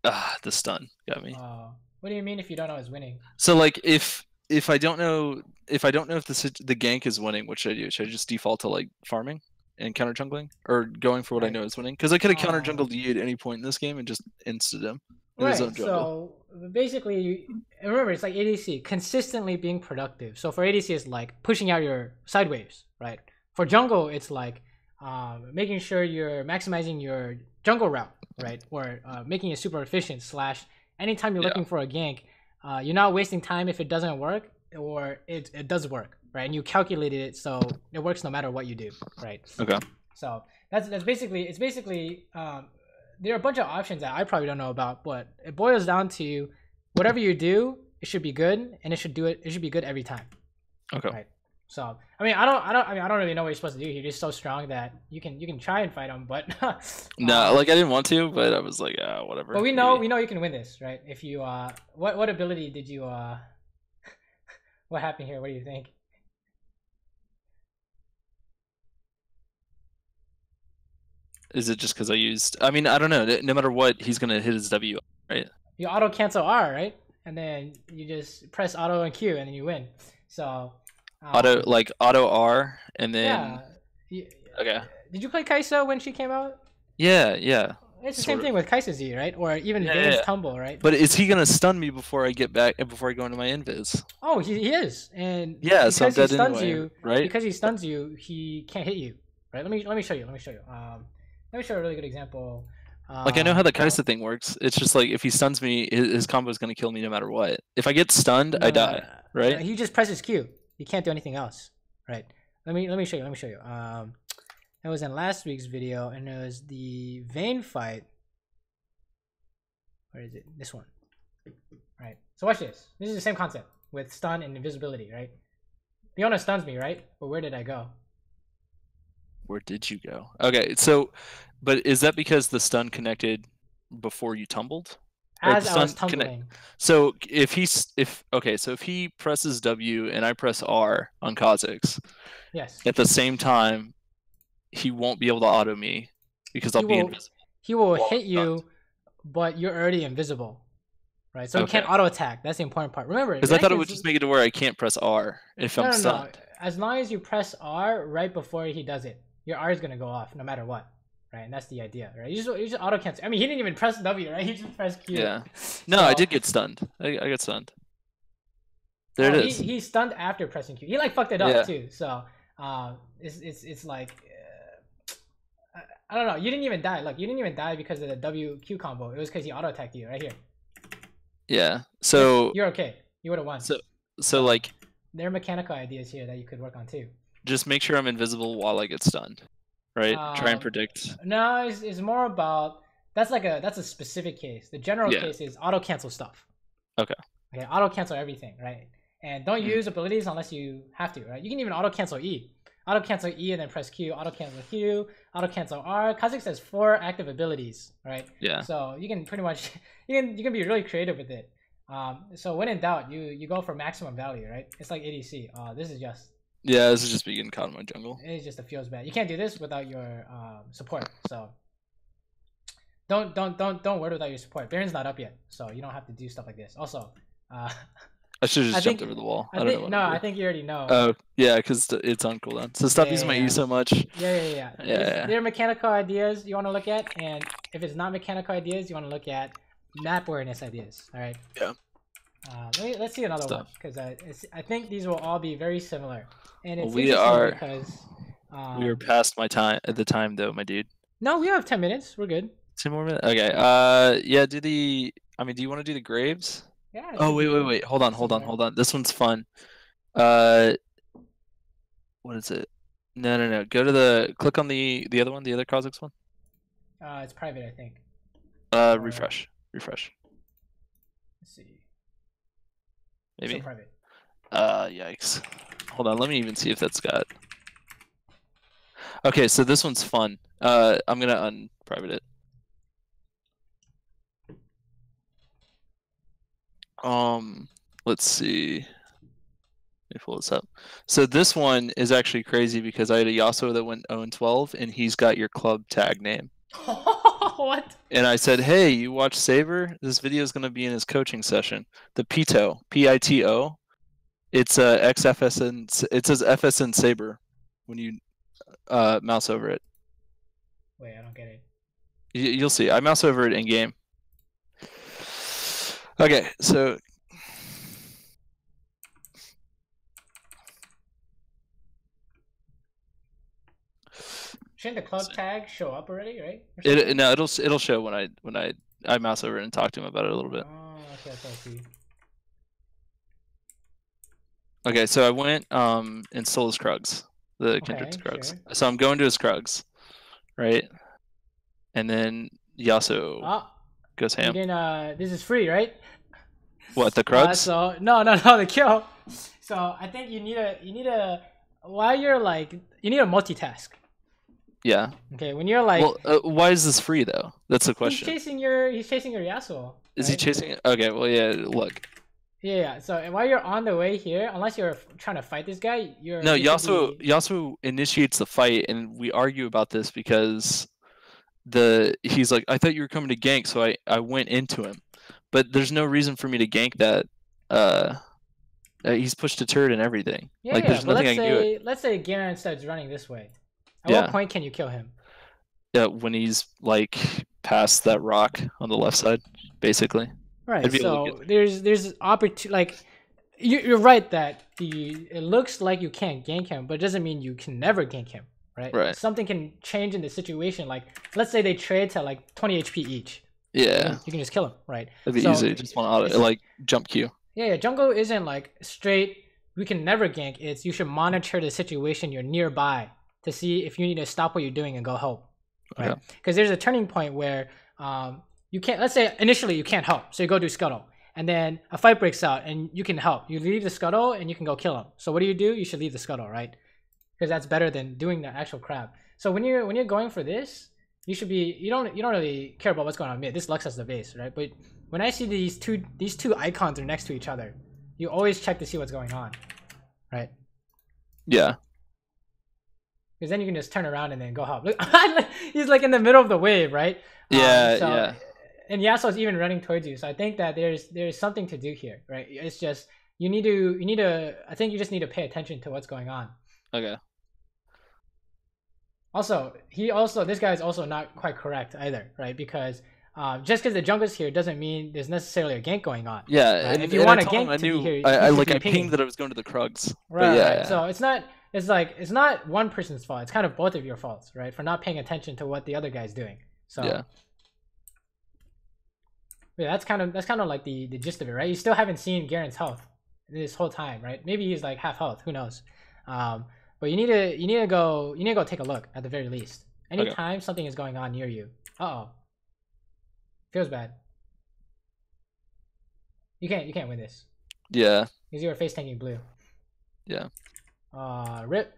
the stun got me. What do you mean if you don't know it's winning? So like if I don't know if the gank is winning, what should I do? Should I just default to like farming and counter jungling, or going for what I know is winning? Because I could have counter jungled you at any point in this game and just insted him. Right. So basically, remember it's like ADC consistently being productive. So for ADC, it's like pushing out your side waves, right? For jungle, it's like making sure you're maximizing your jungle route, right? Or making it super efficient. / anytime you're looking for a gank, you're not wasting time if it doesn't work, or it does work, right? And you calculated it so it works no matter what you do, right? Okay. So that's basically there are a bunch of options that I probably don't know about, but it boils down to whatever you do, it should be good, and it should be good every time. Okay. Right. So I don't really know what you're supposed to do. You're just so strong that you can try and fight him, but no, like I didn't want to, but I was like, whatever. But we know you can win this, right? If you what ability did you what happened here? What do you think? Is it just because I used? I mean, I don't know. No matter what, he's gonna hit his W, right? You auto cancel R, right? And then you just press auto and Q, and then you win. So auto R, and then okay. Did you play Kai'Sa when she came out? Yeah. It's the same thing with Kai'Sa Z, right? Or even Vayne's Tumble, right? But is he gonna stun me before I get back? Before I go into my invis? Oh, he is, and because so he stuns you, right? Because he stuns you, he can't hit you, right? Let me show you. Let me show a really good example. Like I know how the Kai'Sa thing works. It's just like if he stuns me, his combo is gonna kill me no matter what. If I get stunned, I die, right? He just presses Q. He can't do anything else, right? Let me show you. It was in last week's video, and it was the Vayne fight. Where is it? This one. Right. So watch this. This is the same concept with stun and invisibility, right? Leona stuns me, right? But where did I go? Where did you go? Okay, so, but is that because the stun connected before you tumbled? Or As the I was stun tumbling. So if so if he presses W and I press R on Kha'Zix Yes. at the same time, he won't be able to auto me because I'll be invisible. He will while hit I'm you, stunned. but you're already invisible, right? So he Okay. can't auto attack. That's the important part. Remember, Because I thought it would just make it to where I can't press R if I'm no. stunned. As long as you press R right before he does it, your R is gonna go off no matter what, right? And that's the idea, right? You just auto cancel. I mean, he didn't even press W, right? He just pressed Q. Yeah. No, I did get stunned. I got stunned. There it is. He stunned after pressing Q. He like fucked it up too. So it's like I don't know. You didn't even die. Look, you didn't even die because of the W Q combo. It was because he auto attacked you right here. Yeah. So you're okay. You would have won. So like there are mechanical ideas here that you could work on too. Just make sure I'm invisible while I get stunned, right? Try and predict. No, it's more about that's a specific case. The general case is auto cancel stuff. Okay. Okay, auto cancel everything, right? And don't use abilities unless you have to, right? You can even auto cancel E. Auto cancel E and then press Q. Auto cancel Q. Auto cancel R. Kha'Zix has 4 active abilities, right? Yeah. So you can pretty much you can be really creative with it. So when in doubt, you go for maximum value, right? It's like ADC. This is just this is just me getting caught in my jungle. It just feels bad. You can't do this without your support. So don't worry without your support. Baron's not up yet, so you don't have to do stuff like this. Also, I should have just jumped over the wall. I think you already know. Oh yeah, because it's on cooldown. So stop using my E so much. Yeah. There are mechanical ideas you want to look at, and if it's not mechanical ideas, you want to look at map awareness ideas. All right. Yeah. Let's see another one because I think these will all be very similar. And it's we are because we are past my time at the time though, my dude. No, we have 10 minutes. We're good. 10 more minutes. Okay. Yeah. Do you want to do the graves? Yeah. Oh wait. Hold on. This one's fun. What is it? No. Go to click on the other one, the other Kha'Zix one. It's private, I think. Refresh. Let's see. Maybe. Still private. Yikes. Hold on, let me even see if that's got. Okay, so this one's fun. I'm gonna unprivate it. Let's see. Let me pull this up. So this one is actually crazy because I had a Yasuo that went 0-12 and he's got your club tag name. What? And I said, hey, you watch Saber? This video is going to be in his coaching session. The Pito, P-I-T-O. It's xFSN. It says FSN Saber when you mouse over it. Wait, I don't get it. You'll see. I mouse over it in game. Okay, so shouldn't the club tag show up already, right? No, it'll show when I mouse over it and talk to him about it a little bit. Oh, okay, I see. Okay, so I went and stole his Krugs, the Kindred's Krugs. Sure. So I'm going to his Krugs, right? And then Yasuo goes ham. This is free, right? What, the Krugs? So no, the kill. So I think you need a while you're like you need a multitask. Yeah. Okay, when you're like. Well, why is this free though? That's the question. He's chasing your Yasuo. Is he chasing? Okay, well yeah. Look. Yeah. So while you're on the way here, unless you're trying to fight this guy, No, Yasuo initiates the fight, and we argue about this because he's like, I thought you were coming to gank, so I went into him, but there's no reason for me to gank that. He's pushed a turret and everything. Yeah, like there's nothing I can do. Let's say Garen starts running this way. At what point can you kill him? Yeah, when he's like past that rock on the left side, basically. Right. So there's opportunity. Like you're right that it looks like you can't gank him, but it doesn't mean you can never gank him. Right. Right. Something can change in the situation. Like let's say they trade to like 20 HP each. Yeah. You can just kill him. Right. That'd be easy. Just want to like jump Q. Yeah. Jungle isn't like straight. We can never gank. It's you should monitor the situation you're nearby to see if you need to stop what you're doing and go help. Right. Because there's a turning point where you can't. Let's say initially you can't help, so you go do scuttle, And then a fight breaks out, and you can help. You leave the scuttle, and you can go kill him. So what do? You should leave the scuttle, right? Because that's better than doing the actual crap. So when you're going for this, you should be you don't really care about what's going on mid. This Lux has the base, right? But when I see these two icons are next to each other, you always check to see what's going on, right? Yeah. Because then you can just turn around and then go help. Look, he's like in the middle of the wave, right? Yeah, so, yeah. And Yasuo's even running towards you, so I think that there's something to do here, right? It's just you need to. I think you just need to pay attention to what's going on. Okay. Also, this guy's also not quite correct either, right? Because just because the jungle's here doesn't mean there's necessarily a gank going on. Yeah, right? and If you want a I told him gank I to be knew, here, I pinged that I was going to the Krugs. Right. But yeah, right. yeah. So it's not one person's fault. It's kind of both of your faults, right? For not paying attention to what the other guy's doing. So Yeah. Yeah, that's kind of like the gist of it, right? You still haven't seen Garen's health this whole time, right? Maybe he's like half health. Who knows? But you need to go take a look at the very least. Anytime something is going on near you. Feels bad. You can't win this. Yeah. Because you were face tanking blue. Yeah. Rip.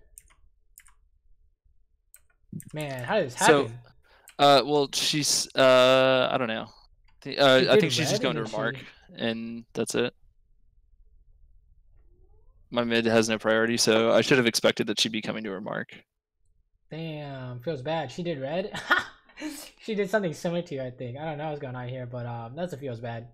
Man, how did this happen? So, well, she's I don't know. I think she's just going to remark, and that's it. My mid has no priority, so I should have expected that she'd be coming to remark. Damn, feels bad. She did red. She did something similar to you, I think. I don't know what's going on here, but that's a feels bad.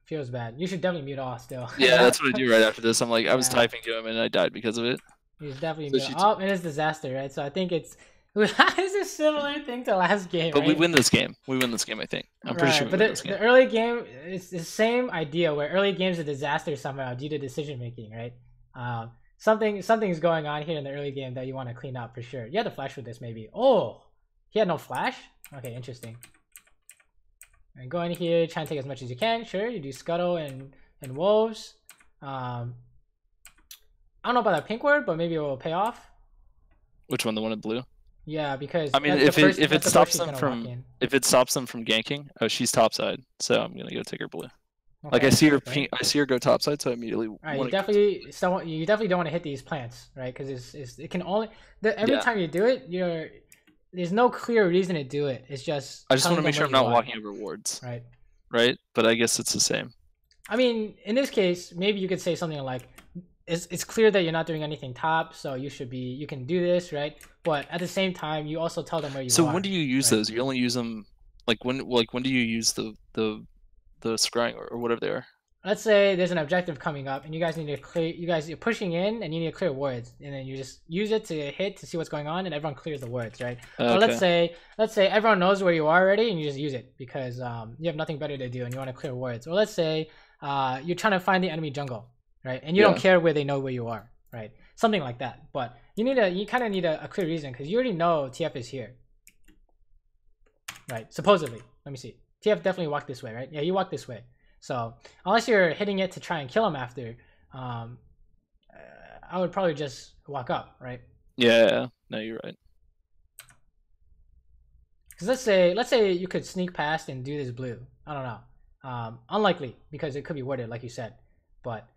Feels bad. You should definitely mute off still. Yeah, that's what I do right after this. I'm like, I was typing to him and I died because of it. He's definitely mute off. And it's disaster, right? So I think it's a similar thing to last game. But right? we win this game. We win this game, I think. I'm pretty sure we win this game. The early game, it's the same idea where early game's a disaster somehow due to decision making, right? Something's going on here in the early game that you want to clean up for sure. You had to flash with this maybe. Oh, he had no flash? Okay, interesting. And go in here, try and take as much as you can. Sure, you do scuttle and wolves. I don't know about that pink word, but maybe it will pay off. Which one? The one in blue? Yeah, because I mean, if it stops them from ganking, oh, she's topside, so I'm gonna go take her blue. Okay, like I see her go topside, so I immediately. Right, you definitely don't want to hit these plants, right? Because it can only every time you do it, there's no clear reason to do it. It's just I just want to make sure I'm not walking over wards. Right. Right, but I guess it's the same. I mean, in this case, maybe you could say something like, "It's clear that you're not doing anything top, so you can do this, right?" But at the same time, you also tell them where you are. So when do you use those? You only use them when do you use the scrying or whatever they are? Let's say there's an objective coming up, and you guys need to clear. You're pushing in, and you need to clear wards, and then you just use it to hit to see what's going on, and everyone clears the wards, right? Okay. Or let's say everyone knows where you are already, and you just use it because you have nothing better to do, and you want to clear wards. Or let's say you're trying to find the enemy jungle, right? And you don't care where they know where you are, right? Something like that. But you kind of need a clear reason because you already know TF is here, right? Supposedly. Let me see. TF definitely walked this way, right? Yeah, you walked this way. So unless you're hitting it to try and kill him after, I would probably just walk up, right? Yeah, no, you're right. Because let's say you could sneak past and do this blue. I don't know. Unlikely because it could be worded like you said, but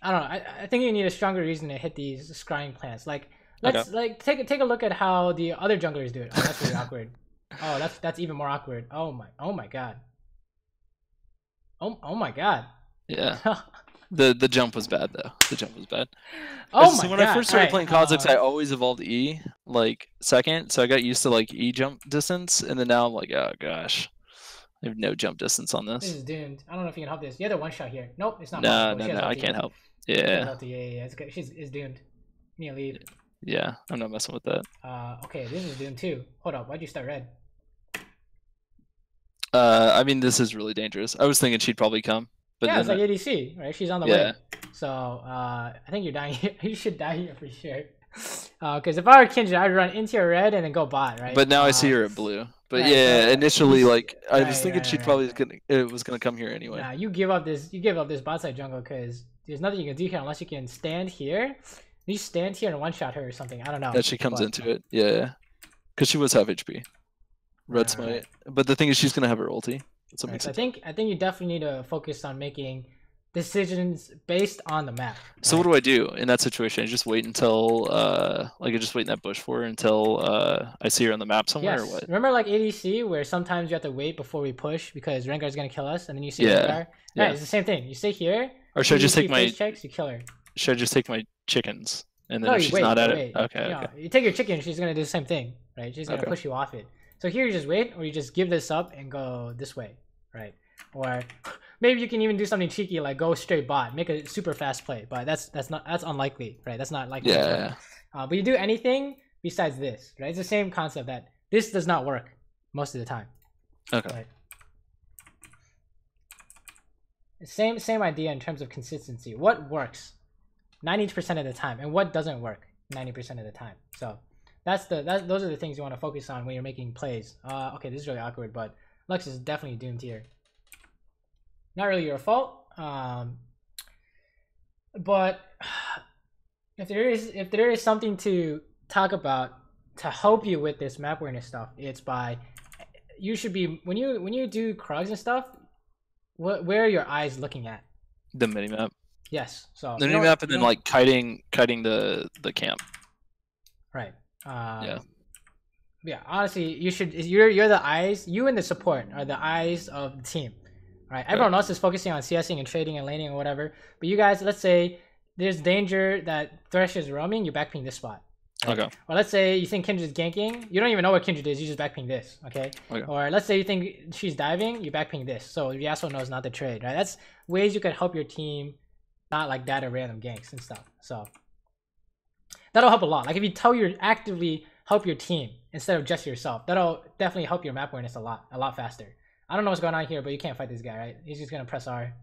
I don't know. I think you need a stronger reason to hit these scrying plants. Like let's take a look at how the other junglers do it. Oh, that's really awkward. Oh, that's even more awkward. Oh my god. Oh my god. Yeah. The jump was bad though. The jump was bad. Oh so when I first started playing Kha'Zix, I always evolved E second, so I got used to E jump distance, and then now I'm like, oh gosh, I have no jump distance on this. This is doomed. I don't know if you can help this. You have the one shot here. Nope, it's not. No, I can't help. Yeah. Yeah, it's good. She's doomed. You need to leave. Yeah, I'm not messing with that. Okay, this is doomed too. Hold up, why'd you start red? I mean, this is really dangerous. I was thinking she'd probably come. But yeah, it's like ADC, right? She's on the way. So, I think you're dying here. You should die here for sure. Because if I were Kindred, I'd run into your red and then go bot, right? But now I see her at blue. But initially, I was thinking she'd probably was gonna come here anyway. Nah, you give up this bot side jungle because there's nothing you can do here unless you can stand here. You stand here and one shot her or something. I don't know. That she comes into it. Yeah. Because she was half HP. Red Smite. But the thing is, she's gonna have her ulti. That's what makes So it. I think you definitely need to focus on making decisions based on the map. So what do I do in that situation? I just wait until like I just wait in that bush for her until I see her on the map somewhere, or what? Remember like ADC where sometimes you have to wait before we push because Rengar's gonna kill us, and then you see Yeah. Rengar. Yeah. Right, it's the same thing. You stay here. Or should I just take my face checks? You kill her. Should I just take my chickens and then No, if you she's wait. not at You it? wait. Okay. You Okay. know, you take your chicken. She's gonna do the same thing, right? She's gonna Okay. push you off it. So here you just wait, or you just give this up and go this way, right? Or maybe you can even do something cheeky like go straight bot, make a super fast play. But that's unlikely, right? That's not likely. Yeah. But you do anything besides this, right? It's the same concept that this does not work most of the time. Okay. Right? Same idea in terms of consistency. What works 90% of the time, and what doesn't work 90% of the time. So those are the things you want to focus on when you're making plays. Okay, this is really awkward, but Lux is definitely doomed here. Not really your fault. But if there is something to talk about to help you with this map awareness stuff, it's by you should be when you do Krugs and stuff. Where are your eyes looking at? The minimap. Yes. So The minimap, and then like kiting the camp. Right. Yeah. Yeah. Honestly, you should. You're the eyes. You and the support are the eyes of the team. Right. Everyone else is focusing on CSing and trading and laning or whatever. But you guys, let's say there's danger that Thresh is roaming. You backping this spot. Right? Okay. Or let's say you think Kindred's ganking. You don't even know what Kindred is. You just backping this. Okay. Or let's say you think she's diving. You backping this. So Yasuo knows not to trade. Right. That's ways you could help your team, not like data random ganks and stuff. So that'll help a lot. Like if you tell you actively help your team instead of just yourself, that'll definitely help your map awareness a lot faster. I don't know what's going on here, but you can't fight this guy, right? He's just gonna press R.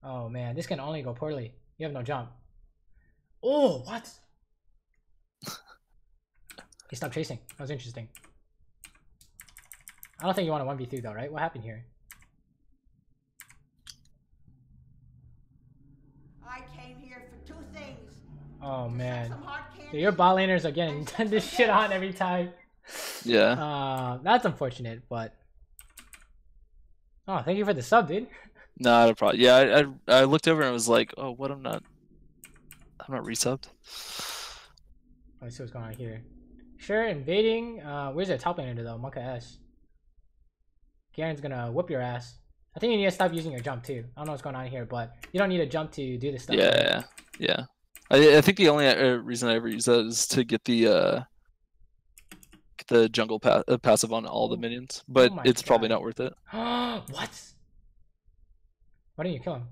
Oh man, this can only go poorly. You have no jump. Oh, what? He stopped chasing. That was interesting. I don't think you want to 1v3 though, right? What happened here? I came here for two things. Oh man. Some hot candy. Dude, your bot laners are getting this shit on every time. Yeah. That's unfortunate, but oh, thank you for the sub, dude. Not a problem. Yeah, I looked over and I was like, oh, what? I'm not resubbed. Let's see what's going on here. Sure, invading. Where's their top laner though? Monka S. Garen's gonna whoop your ass. I think you need to stop using your jump too. I don't know what's going on here, but you don't need a jump to do this stuff. Yeah, right? yeah. I think the only reason I ever use that is to get the jungle passive on all the minions, but it's probably not worth it. What? Why didn't you kill him?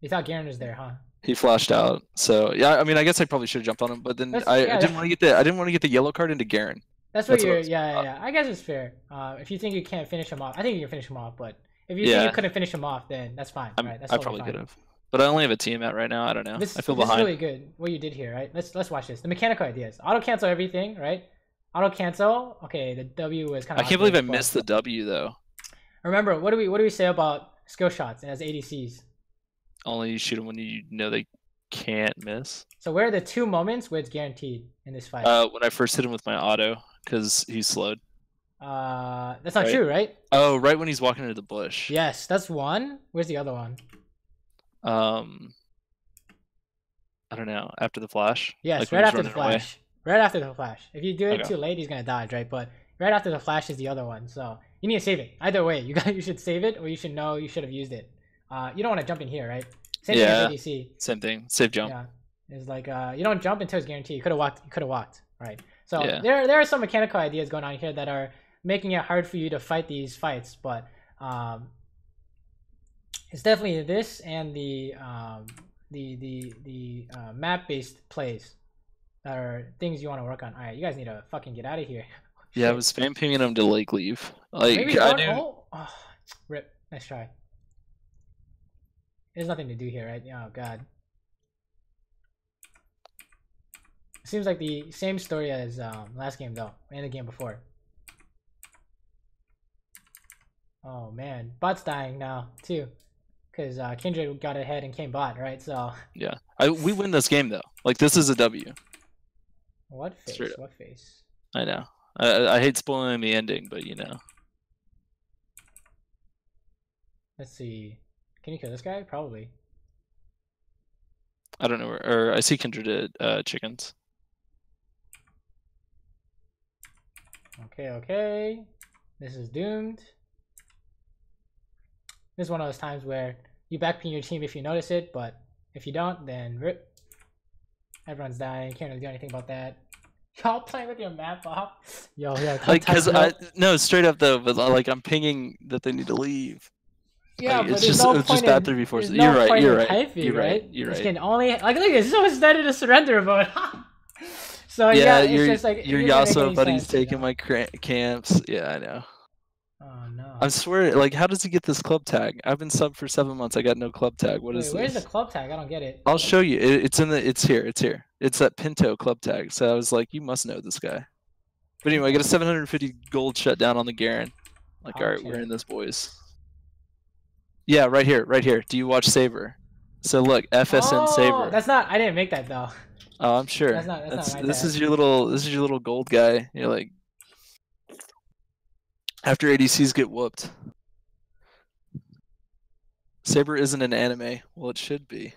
You thought Garen was there, huh? He flashed out, so yeah. I mean, I guess I probably should have jumped on him, but then I didn't want to get the yellow card into Garen. That's what you're. Yeah. I guess it's fair. If you think you can't finish him off, I think you can finish him off. But if you think you couldn't finish him off, then that's fine. Right? That's I probably could have, but I only have a team at right now. I don't know. I feel behind. This is really good. What you did here, right? Let's watch this. The mechanical ideas. Auto cancel everything, right? Auto cancel. Okay, the W was kind of. I can't believe I missed the W though. Remember, what do we say about skill shots and as ADCs? Only shoot them when you know they can't miss. So where are the two moments where it's guaranteed in this fight? When I first hit him with my auto, because he's slowed. That's not true, right? Oh, right when he's walking into the bush. Yes, that's one. Where's the other one? I don't know. After the flash. Yes, like right after the flash. Right after the flash. If you do it too late, he's gonna dodge, right? But right after the flash is the other one. So you need to save it. Either way, you should save it, or you should know you should have used it. You don't want to jump in here, right? Same thing as ADC. Same thing. Save jump. Yeah. It's like you don't jump until it's guaranteed. You could have walked. Right. So there are some mechanical ideas going on here that are making it hard for you to fight these fights, but it's definitely this and the map-based plays that are things you want to work on. All right, you guys need to fucking get out of here. Yeah, I was spam pinging him to lake leave. Like maybe rip. Nice try. There's nothing to do here, right? Oh god. Seems like the same story as last game though, and the game before. Oh man, bot's dying now too, because Kindred got ahead and came bot, right? So yeah, we win this game though. Like this is a W. What face? What face? I know. I hate spoiling the ending, but you know. Let's see. Can you kill this guy? Probably. I don't know or I see kindred chickens. Okay. This is doomed. This is one of those times where you backpin your team if you notice it, but if you don't, then rip. Everyone's dying. Can't really do anything about that. Y'all playing with your map off? Yo. Like, cause no, straight up though, but like I'm pinging that they need to leave. Yeah, like, but it's there's just no it's point just bad in, 3v4. there's You're no right. point You're in right. typing, You're right. right? You're It's right. getting only like look, it's so started to surrender mode. So Yeah, it's just like your it doesn't make Yasuo any buddy's sense, you taking know? my camps. Yeah, I know. Oh no. I swear, like, how does he get this club tag? I've been subbed for 7 months. I got no club tag. What is Wait, where's the this? club tag? I don't get it. I'll show you. It's in the. It's here. It's here. It's that Pinto club tag. So I was like, you must know this guy. But anyway, I got a 750 gold shutdown on the Garen. Like, all right, we're in this, boys. Yeah, right here, right here. Do you watch Saber? So look, xFSN Saber. That's not. I didn't make that though. Oh, I'm sure. That's not my This tag. is your little gold guy. You're like, after ADCs get whooped. Saber isn't an anime. Well, it should be.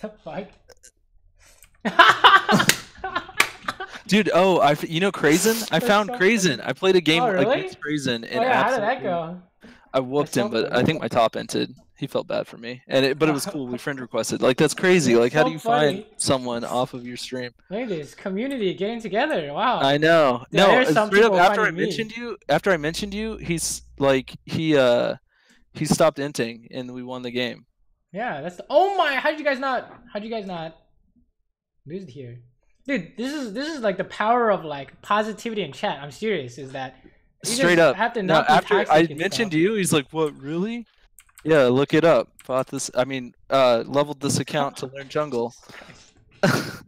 The fuck? Dude, you know Krazen? I found so Krazen. funny. I played a game Oh, really? against Krazen and Oh yeah, how did that go? I whooped That's him, so but funny. I think my top entered. He felt bad for me, but it was cool. We friend requested. Like that's crazy. That's Like how so do you funny. find someone off of your stream? Look at this community getting together. Wow. I know. Yeah, No, there's some straight up people after I finding me. mentioned you, he's like he stopped inting and we won the game. Yeah, that's the. Oh my! How'd you guys not lose here, dude? This is like the power of like positivity in chat. I'm serious. Is that you Straight just up. have to No, not be after toxic I and mentioned stuff. you, he's like, "What? Really?" Yeah, look it up. Bought this. I mean, leveled this account to learn jungle. Oh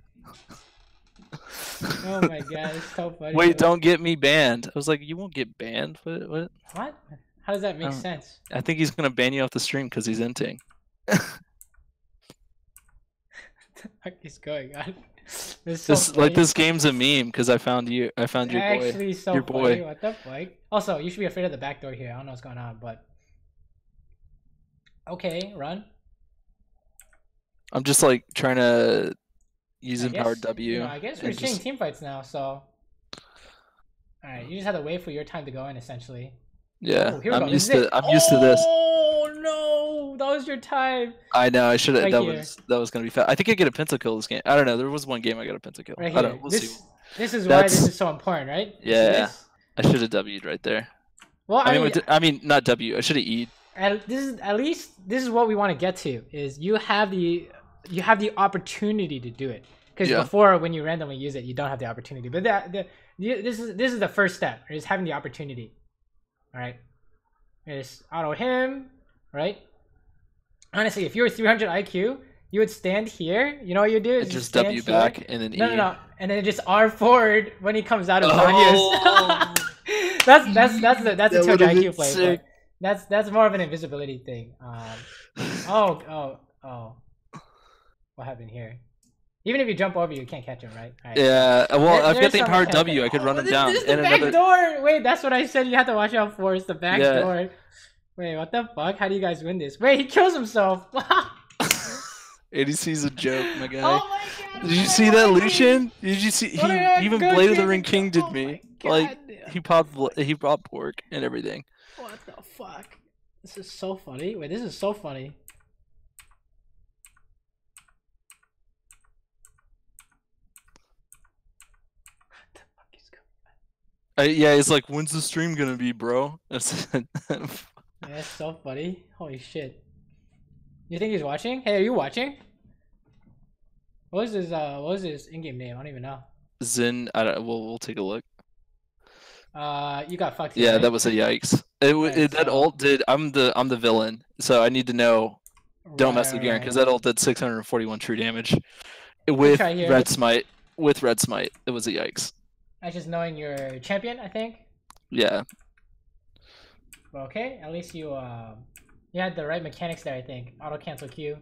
my god, it's so funny. Wait, don't get me banned. I was like, you won't get banned. What? What? How does that make sense? I think he's gonna ban you off the stream because he's inting. What the fuck is going on? This is so funny. This game's a meme because I found you. I found your boy. Actually, so your boy. funny. What the fuck? Also, you should be afraid of the back door here. I don't know what's going on, but okay, run. I'm just like trying to use empowered W. You know, I guess we're seeing team fights now, so all right. You just have to wait for your time to go in, essentially. Yeah, Oh, I'm used to this. Oh no, that was your time. I know. I should have. Right That was gonna be fast. I think I get a pentakill this game. I don't know. There was one game I got a pentakill. Right I here. don't know. We'll see. This is why this is so important, right? Yeah. I should have W'd right there. Well, I mean, not W. I should have E'd. At least this is what we want to get to. Is you have the opportunity to do it. Because before, when you randomly use it, you don't have the opportunity. But this is the first step. Is having the opportunity. All right. Is auto him, right? Honestly, if you were 300 IQ, you would stand here. You know what you do? Is just W back and then E. No, and then just R forward when he comes out of Zanya's. that's a 200 IQ play. But that's more of an invisibility thing. Oh. What happened here? Even if you jump over, you can't catch him, right? Right. Yeah. Well, I've got the empowered W. I could run him down. This is the back door. Wait, that's what I said. You have to watch out for. It's the back door. Wait, what the fuck? How do you guys win this? Wait, he kills himself. ADC's a joke, my guy. Oh my god! Did you see that, Lucian? Did you see? Even Blade of the Ring King did me. Like he popped pork and everything. What the fuck? This is so funny. Wait, this is so funny. Yeah, it's like, when's the stream gonna be, bro? That's so funny. Holy shit. You think he's watching? Hey, are you watching? What was his in-game name? I don't even know. Zin, we'll take a look. You got fucked. Yeah, right? that was a yikes. That ult did. I'm the villain, so I need to know. Don't mess with Garen because that ult did 641 true damage with red smite. With red smite, it was a yikes. That's just knowing you're champion, I think. Yeah. Okay, at least you had the right mechanics there, I think. Auto cancel Q.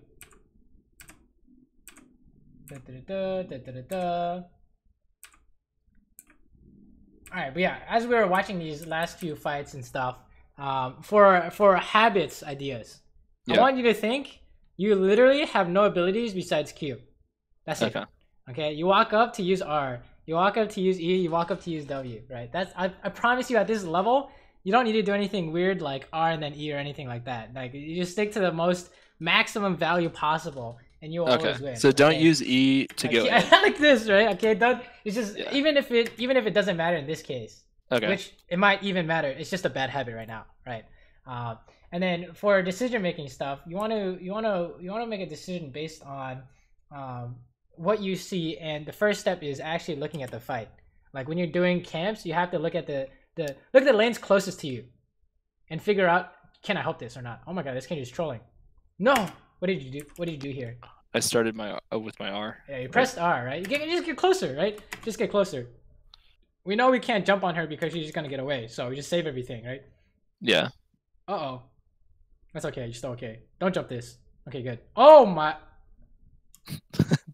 Alright, but yeah, as we were watching these last few fights and stuff, for habits ideas, I want you to think you literally have no abilities besides Q. That's it. Okay, you walk up to use R, you walk up to use E, you walk up to use W, right? That's I promise you at this level, you don't need to do anything weird like R and then E or anything like that. Like you just stick to the most maximum value possible and you'll always win. So don't use E to go in. Like this, right? Okay, don't it's just even if it doesn't matter in this case. Which it might even matter. It's just a bad habit right now, right? And then for decision making stuff, you want to make a decision based on what you see, and the first step is actually looking at the fight. Like when you're doing camps, you have to look at the lanes closest to you and figure out, can I help this or not? Oh my god, this kid is trolling. No, what did you do? What did you do here? I started with my R. Yeah, you pressed R, right? You just get closer, right? Just get closer. We know we can't jump on her because she's just gonna get away, so we just save everything, right? Yeah. Uh-oh. That's okay, you're still okay. Don't jump this. Okay, good. Oh my...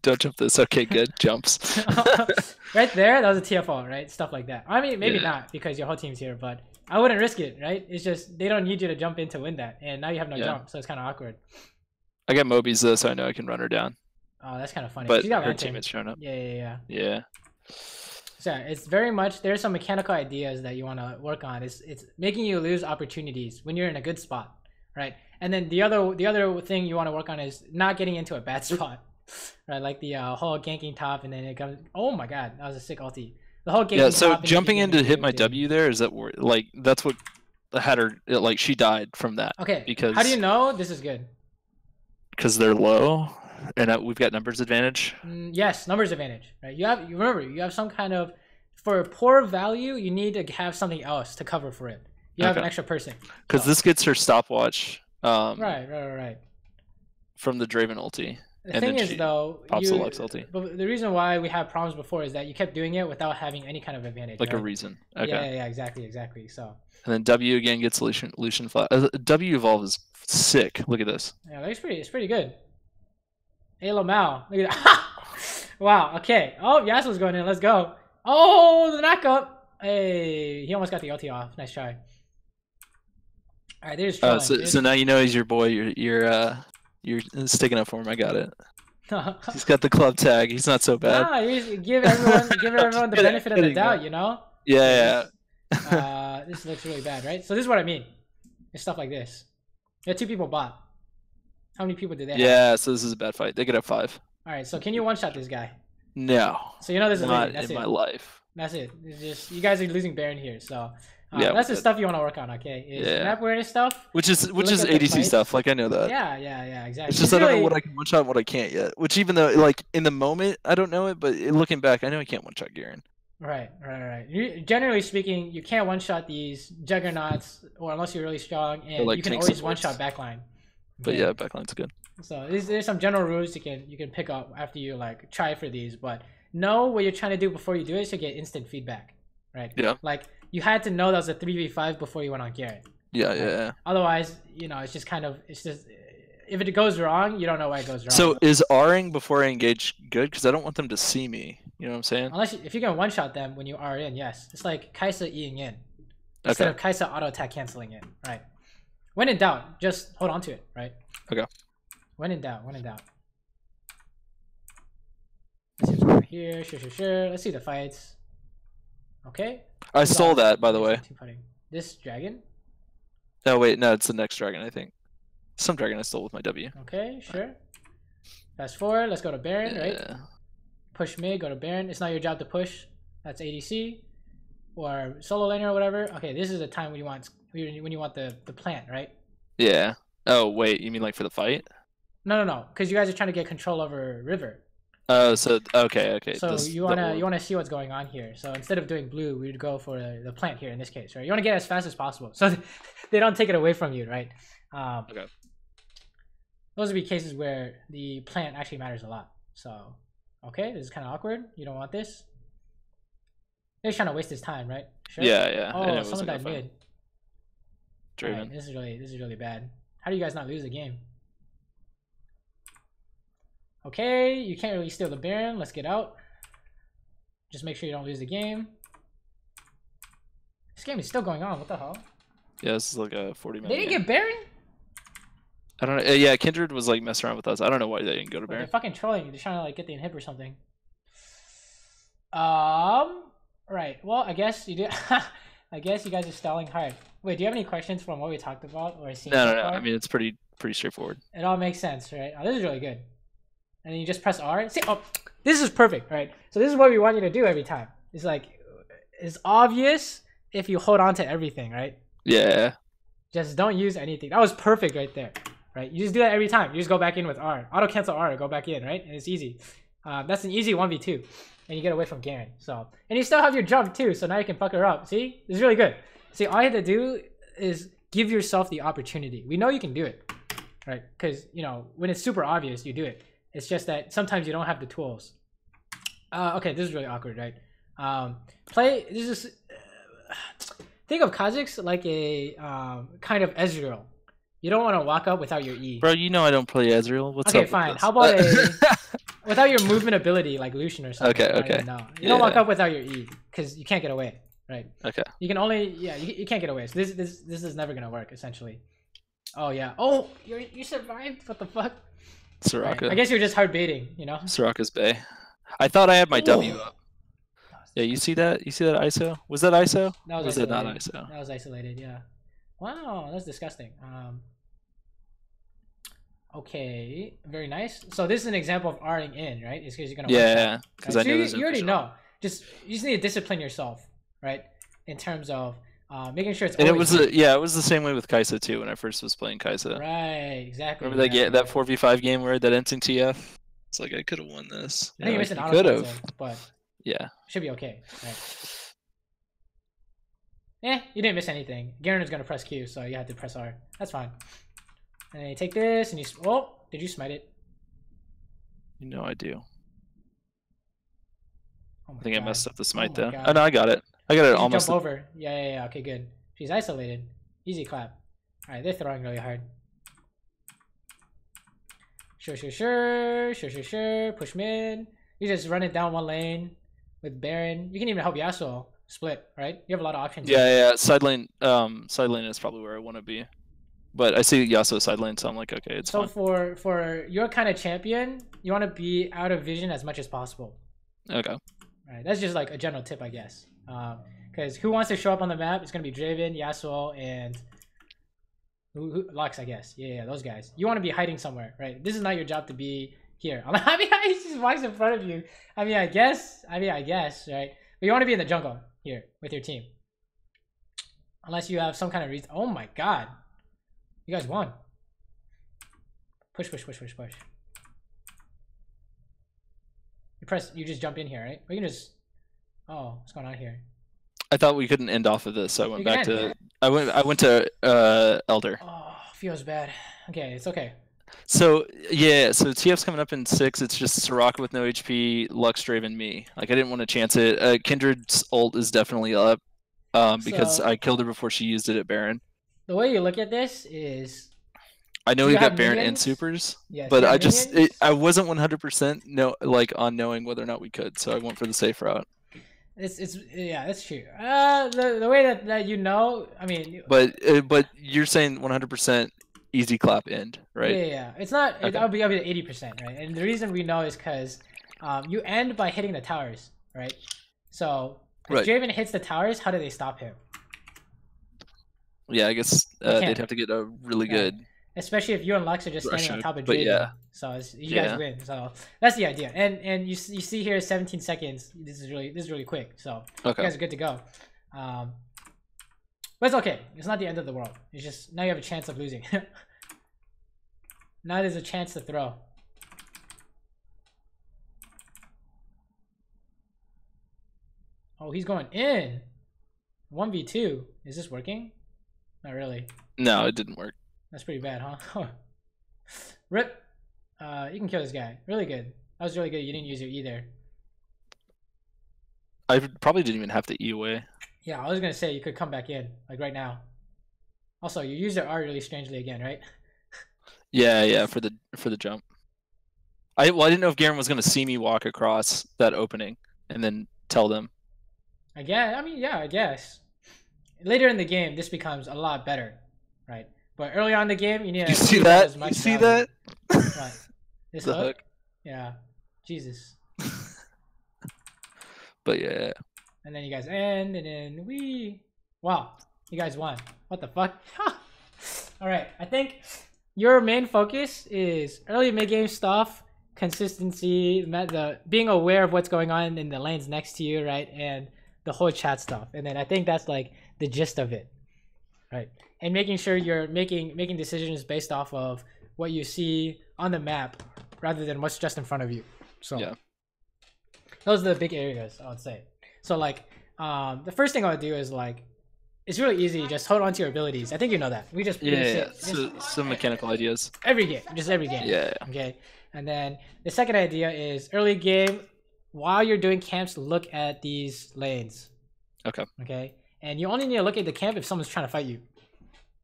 Don't jump this. Okay, good. Jumps. Right there, that was a TFO, right? Stuff like that. I mean, maybe not because your whole team's here, but I wouldn't risk it, right? It's just, they don't need you to jump in to win that, and now you have no jump, so it's kind of awkward. I got Moby's though, so I know I can run her down. Oh, that's kind of funny. But She's got her ranting. teammate's showing up. Yeah. So it's very much, there's some mechanical ideas that you want to work on. It's making you lose opportunities when you're in a good spot, right? And then the other thing you want to work on is not getting into a bad spot, right? Like the whole ganking top, and then it comes. Oh my god, that was a sick ulti. The whole ganking. Yeah. So top jumping in to hit my W there, is that like that's what had her like she died from that. Okay. Because how do you know this is good? Because they're low, and we've got numbers advantage. Yes, numbers advantage. Right. You remember you have some kind of, for poor value, you need to have something else to cover for it. You have an extra person. Because this gets her stopwatch. Right. From the Draven ulti. The thing is, though, pops the Lux ulti. But the reason why we had problems before is that you kept doing it without having any kind of advantage. Like a reason. Okay. Yeah, exactly. So. And then W again gets Lucian flat. W evolve is sick. Look at this. Yeah, it's pretty good. Hey, Lamau. Look at that. Wow. Okay. Oh, Yasuo's going in. Let's go. Oh, the knockup. Hey, he almost got the ulti off. Nice try. All right, there's so now you know he's your boy. You're sticking up for him. I got it. He's got the club tag. He's not so bad. Nah, you give everyone the benefit of the doubt, you know? Yeah. This looks really bad, right? So this is what I mean. It's stuff like this. Yeah, 2 people bot. How many people did they have? Yeah, so this is a bad fight. They could have 5. All right, so can you one-shot this guy? No. So you know this is not that's in it. my life. That's it. It's just, you guys are losing Baron here, so yeah, that's the stuff you want to work on, okay? Map awareness stuff. Which is ADC stuff. Like I know that. Yeah, exactly. It's just I don't know what I can one shot and what I can't yet. Which even though like in the moment I don't know it, but looking back I know I can't one shot Garen. Right. Generally speaking, you can't one shot these juggernauts, or unless you're really strong, and like you can always one shot backline. But yeah, backline's good. So there's some general rules you can pick up after you like try for these, but know what you're trying to do before you do it to get instant feedback, right? Yeah. Like you had to know that was a 3v5 before you went on Garen. Yeah. Otherwise, it's just if it goes wrong, you don't know why it goes wrong. So is R-ing before I engage good? Because I don't want them to see me. You know what I'm saying? If you can one shot them when you are in, yes. It's like Kaisa E-ing in instead of Kaisa auto attack canceling in, right? When in doubt, just hold on to it, right? Okay. When in doubt. Let's see what's going on here. Sure. Let's see the fights. Okay. I stole that, by the way. This dragon? No, wait. No, it's the next dragon, I think. Some dragon I stole with my W. Okay, sure. Fast forward. Let's go to Baron, right? Push mid, go to Baron. It's not your job to push. That's ADC. Or solo laner or whatever. Okay, this is the time when you want the plant, right? Yeah. Oh, wait. You mean like for the fight? No. Because you guys are trying to get control over River. Oh, so okay. So you wanna see what's going on here. So instead of doing blue, we would go for the plant here in this case, right? You want to get as fast as possible, so they don't take it away from you, right? Okay. Those would be cases where the plant actually matters a lot. So, okay, this is kind of awkward. You don't want this. They're trying to waste his time, right? Sure. Yeah. Oh, someone died mid. Draven. Right, this is really bad. How do you guys not lose the game? Okay, you can't really steal the Baron. Let's get out. Just make sure you don't lose the game. This game is still going on. What the hell? Yeah, this is like a 40-minute They didn't game. get Baron? I don't know. Yeah, Kindred was like messing around with us. I don't know why they didn't go to They're Baron. fucking trolling. They're trying to like get the inhib or something. Right. Well, I guess you do. I guess you guys are stalling hard. Wait, do you have any questions from what we talked about or seen? No, so no, no. far? I mean, it's pretty straightforward. It all makes sense, right? Oh, this is really good. And then you just press R. See, oh, this is perfect, right? So this is what we want you to do every time. It's like, it's obvious if you hold on to everything, right? Yeah. Just don't use anything. That was perfect right there, right? You just do that every time. You just go back in with R. Auto cancel R, go back in, right? And it's easy. That's an easy 1v2. And you get away from Garen. So, and you still have your jump too, so now you can fuck her up. See? This is really good. See, all you have to do is give yourself the opportunity. We know you can do it, right? Because, you know, when it's super obvious, you do it. It's just that sometimes you don't have the tools. Okay, this is really awkward, right? Think of Kha'Zix like a kind of Ezreal. You don't want to walk up without your E. Bro, you know I don't play Ezreal. What's up? Okay, fine. How about without your movement ability like Lucian or something? Okay. No, you don't walk up without your E because you can't get away, right? Okay. You can only you can't get away. So this is never gonna work essentially. Oh yeah. Oh, you survived. What the fuck? Soraka. Right. I guess you're just hard baiting, you know. Soraka's Bay. I thought I had my W up. Yeah, you see that? You see that ISO? Was that ISO? That was was it not isolated. ISO? That was isolated. Yeah. Wow, that's disgusting. Okay, very nice. So this is an example of R-ing in, right? It's because you're gonna Yeah, because right? I knew you already know. You just need to discipline yourself, right? In terms of making sure it's. And it was it was the same way with Kaisa too when I first was playing Kaisa. Right, exactly. Remember that 4v5 game where that instant TF? It's like I could have won this. I think you missed an auto could cancel, have, but yeah, should be okay. Right? You didn't miss anything. Garen is gonna press Q, so you had to press R. That's fine. And then you take this and you. Oh, did you smite it? You know I do. Oh I think God. I messed up the smite though. God. Oh no, I got it. I got it Did almost. you jump over. Yeah. Okay, good. She's isolated. Easy clap. All right, they're throwing really hard. Sure. Push mid. You just run it down one lane with Baron. You can even help Yasuo split, right? You have a lot of options. Yeah. Side lane is probably where I want to be. But I see Yasuo side lane, so I'm like, okay, it's fine. So for your kind of champion, you want to be out of vision as much as possible. Okay. All right, that's just like a general tip, I guess. Because who wants to show up on the map? It's gonna be Draven, Yasuo, and Lux, I guess. Yeah, those guys. You want to be hiding somewhere, right? This is not your job to be here. I mean, he just walks in front of you. I guess, right? But you want to be in the jungle here with your team, unless you have some kind of reason. Oh my God, you guys won. Push. You just jump in here, right? We can just. Oh, what's going on here? I thought we couldn't end off of this, so I went back to. End. I went to Elder. Oh, feels bad. Okay, it's okay. So yeah, so TF's coming up in 6. It's just Soraka with no HP, Lux, Draven, me. Like I didn't want to chance it. Kindred's ult is definitely up, because I killed her before she used it at Baron. The way you look at this is. I know we got Baron and supers, but I wasn't 100% on knowing whether or not we could, so I went for the safe route. Yeah, that's true. The way that you know, I mean. But you're saying 100% easy clap end, right? Yeah. It's not. Okay. I'll be 80%, right? And the reason we know is because you end by hitting the towers, right? So if Draven hits the towers, how do they stop him? Yeah, I guess they'd have to get a really good. Especially if you and Lux are just standing on top of Draven. But yeah. So you guys win. So that's the idea. And you see here 17 seconds. This is really quick. So you guys are good to go. But it's okay. It's not the end of the world. It's just now you have a chance of losing. Now there's a chance to throw. Oh, he's going in. 1v2. Is this working? Not really. No, it didn't work. That's pretty bad, huh? Rip. You can kill this guy. Really good. That was really good. You didn't use your E there. I probably didn't even have to E away. Yeah, I was gonna say you could come back in, like right now. Also, you used your R really strangely again, right? Yeah, for the jump. I didn't know if Garen was gonna see me walk across that opening and then tell them. I guess. Later in the game, this becomes a lot better, right? But early on in the game, you need to see that? as much You see value. that? What? This The hook? hook. Yeah. Jesus. But yeah. And then you guys end, and then we. Wow, you guys won. What the fuck? All right, I think your main focus is early mid-game stuff, consistency, being aware of what's going on in the lanes next to you, right, and the whole chat stuff. And then I think that's like the gist of it, right? And making sure you're making decisions based off of what you see on the map rather than what's just in front of you. So Yeah. those are the big areas I would say. So like the first thing I would do is like it's really easy. Just hold on to your abilities. I think you know that. We just Yeah. So some mechanical ideas. every game, just every game. Yeah. Okay. And then the second idea is early game. While you're doing camps, look at these lanes. Okay. Okay. And you only need to look at the camp if someone's trying to fight you.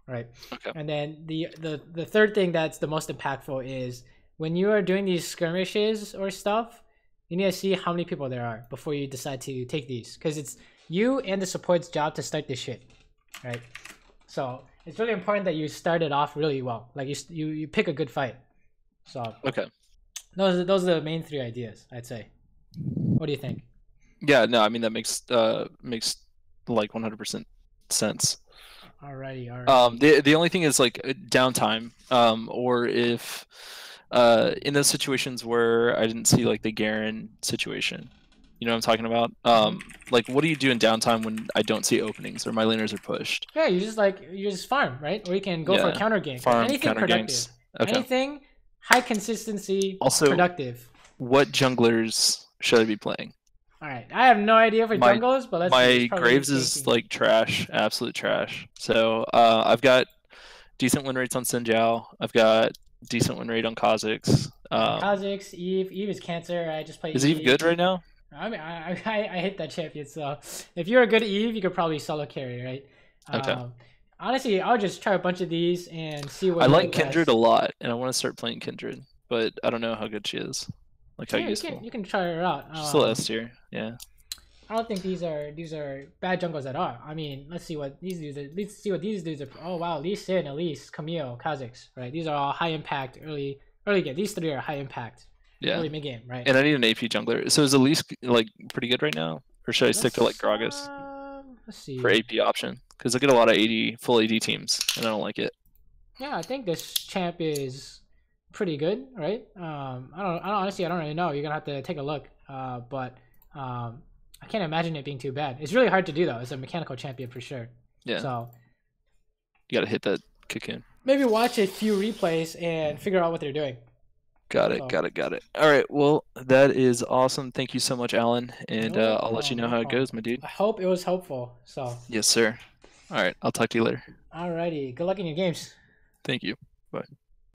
Right. Okay. And then the third thing that's the most impactful is when you are doing these skirmishes or stuff, you need to see how many people there are before you decide to take these, because it's you and the support's job to start this shit, right? So it's really important that you start it off really well. Like you pick a good fight. So Okay. those are the main three ideas, I'd say. What do you think? Yeah. No, I mean that makes like 100% sense. Alrighty. The only thing is like downtime. Or if in those situations where I didn't see like the Garen situation, you know what I'm talking about? Like what do you do in downtime when I don't see openings or my laners are pushed? Yeah, you just farm, right? Or you can go for a counter gank. Farm, Anything counter productive. ganks. Okay. Anything high consistency, Also, productive. What junglers should I be playing? All right, I have no idea for jungles, but let's. My Graves is like trash, absolute trash. So I've got decent win rates on Sinjao. I've got decent win rate on Kha'Zix. Kha'Zix, Eve is cancer. I just play. Is Eve good right now? I mean, I hate that champion. So if you're a good Eve, you could probably solo carry, right? Okay. Honestly, I'll just try a bunch of these and see what. I like Kindred a lot, and I want to start playing Kindred, but I don't know how good she is. Like how useful. You can try her out. She's still S tier, yeah. I don't think these are bad jungles at all. I mean, let's see what these dudes are. Let's see what these dudes are. Oh wow, Lee Sin, Elise, Camille, Kha'Zix, right? These are all high impact early game. These three are high impact. Yeah. Early mid game, right? And I need an AP jungler. So is Elise like pretty good right now, or should I stick to like Gragas Let's see. for AP option? Because I get a lot of full AD teams, and I don't like it. Yeah, I think this champ is pretty good, right? I don't really know. You're gonna have to take a look. But I can't imagine it being too bad. It's really hard to do though. It's a mechanical champion for sure. Yeah. So you gotta hit that cocoon. maybe watch a few replays and figure out what they're doing. Got it. All right. Well, that is awesome. Thank you so much, Alan. And I'll let you know how it goes, my dude. I hope it was helpful. So. Yes, sir. All right. I'll talk to you later. Alrighty. Good luck in your games. Thank you. Bye.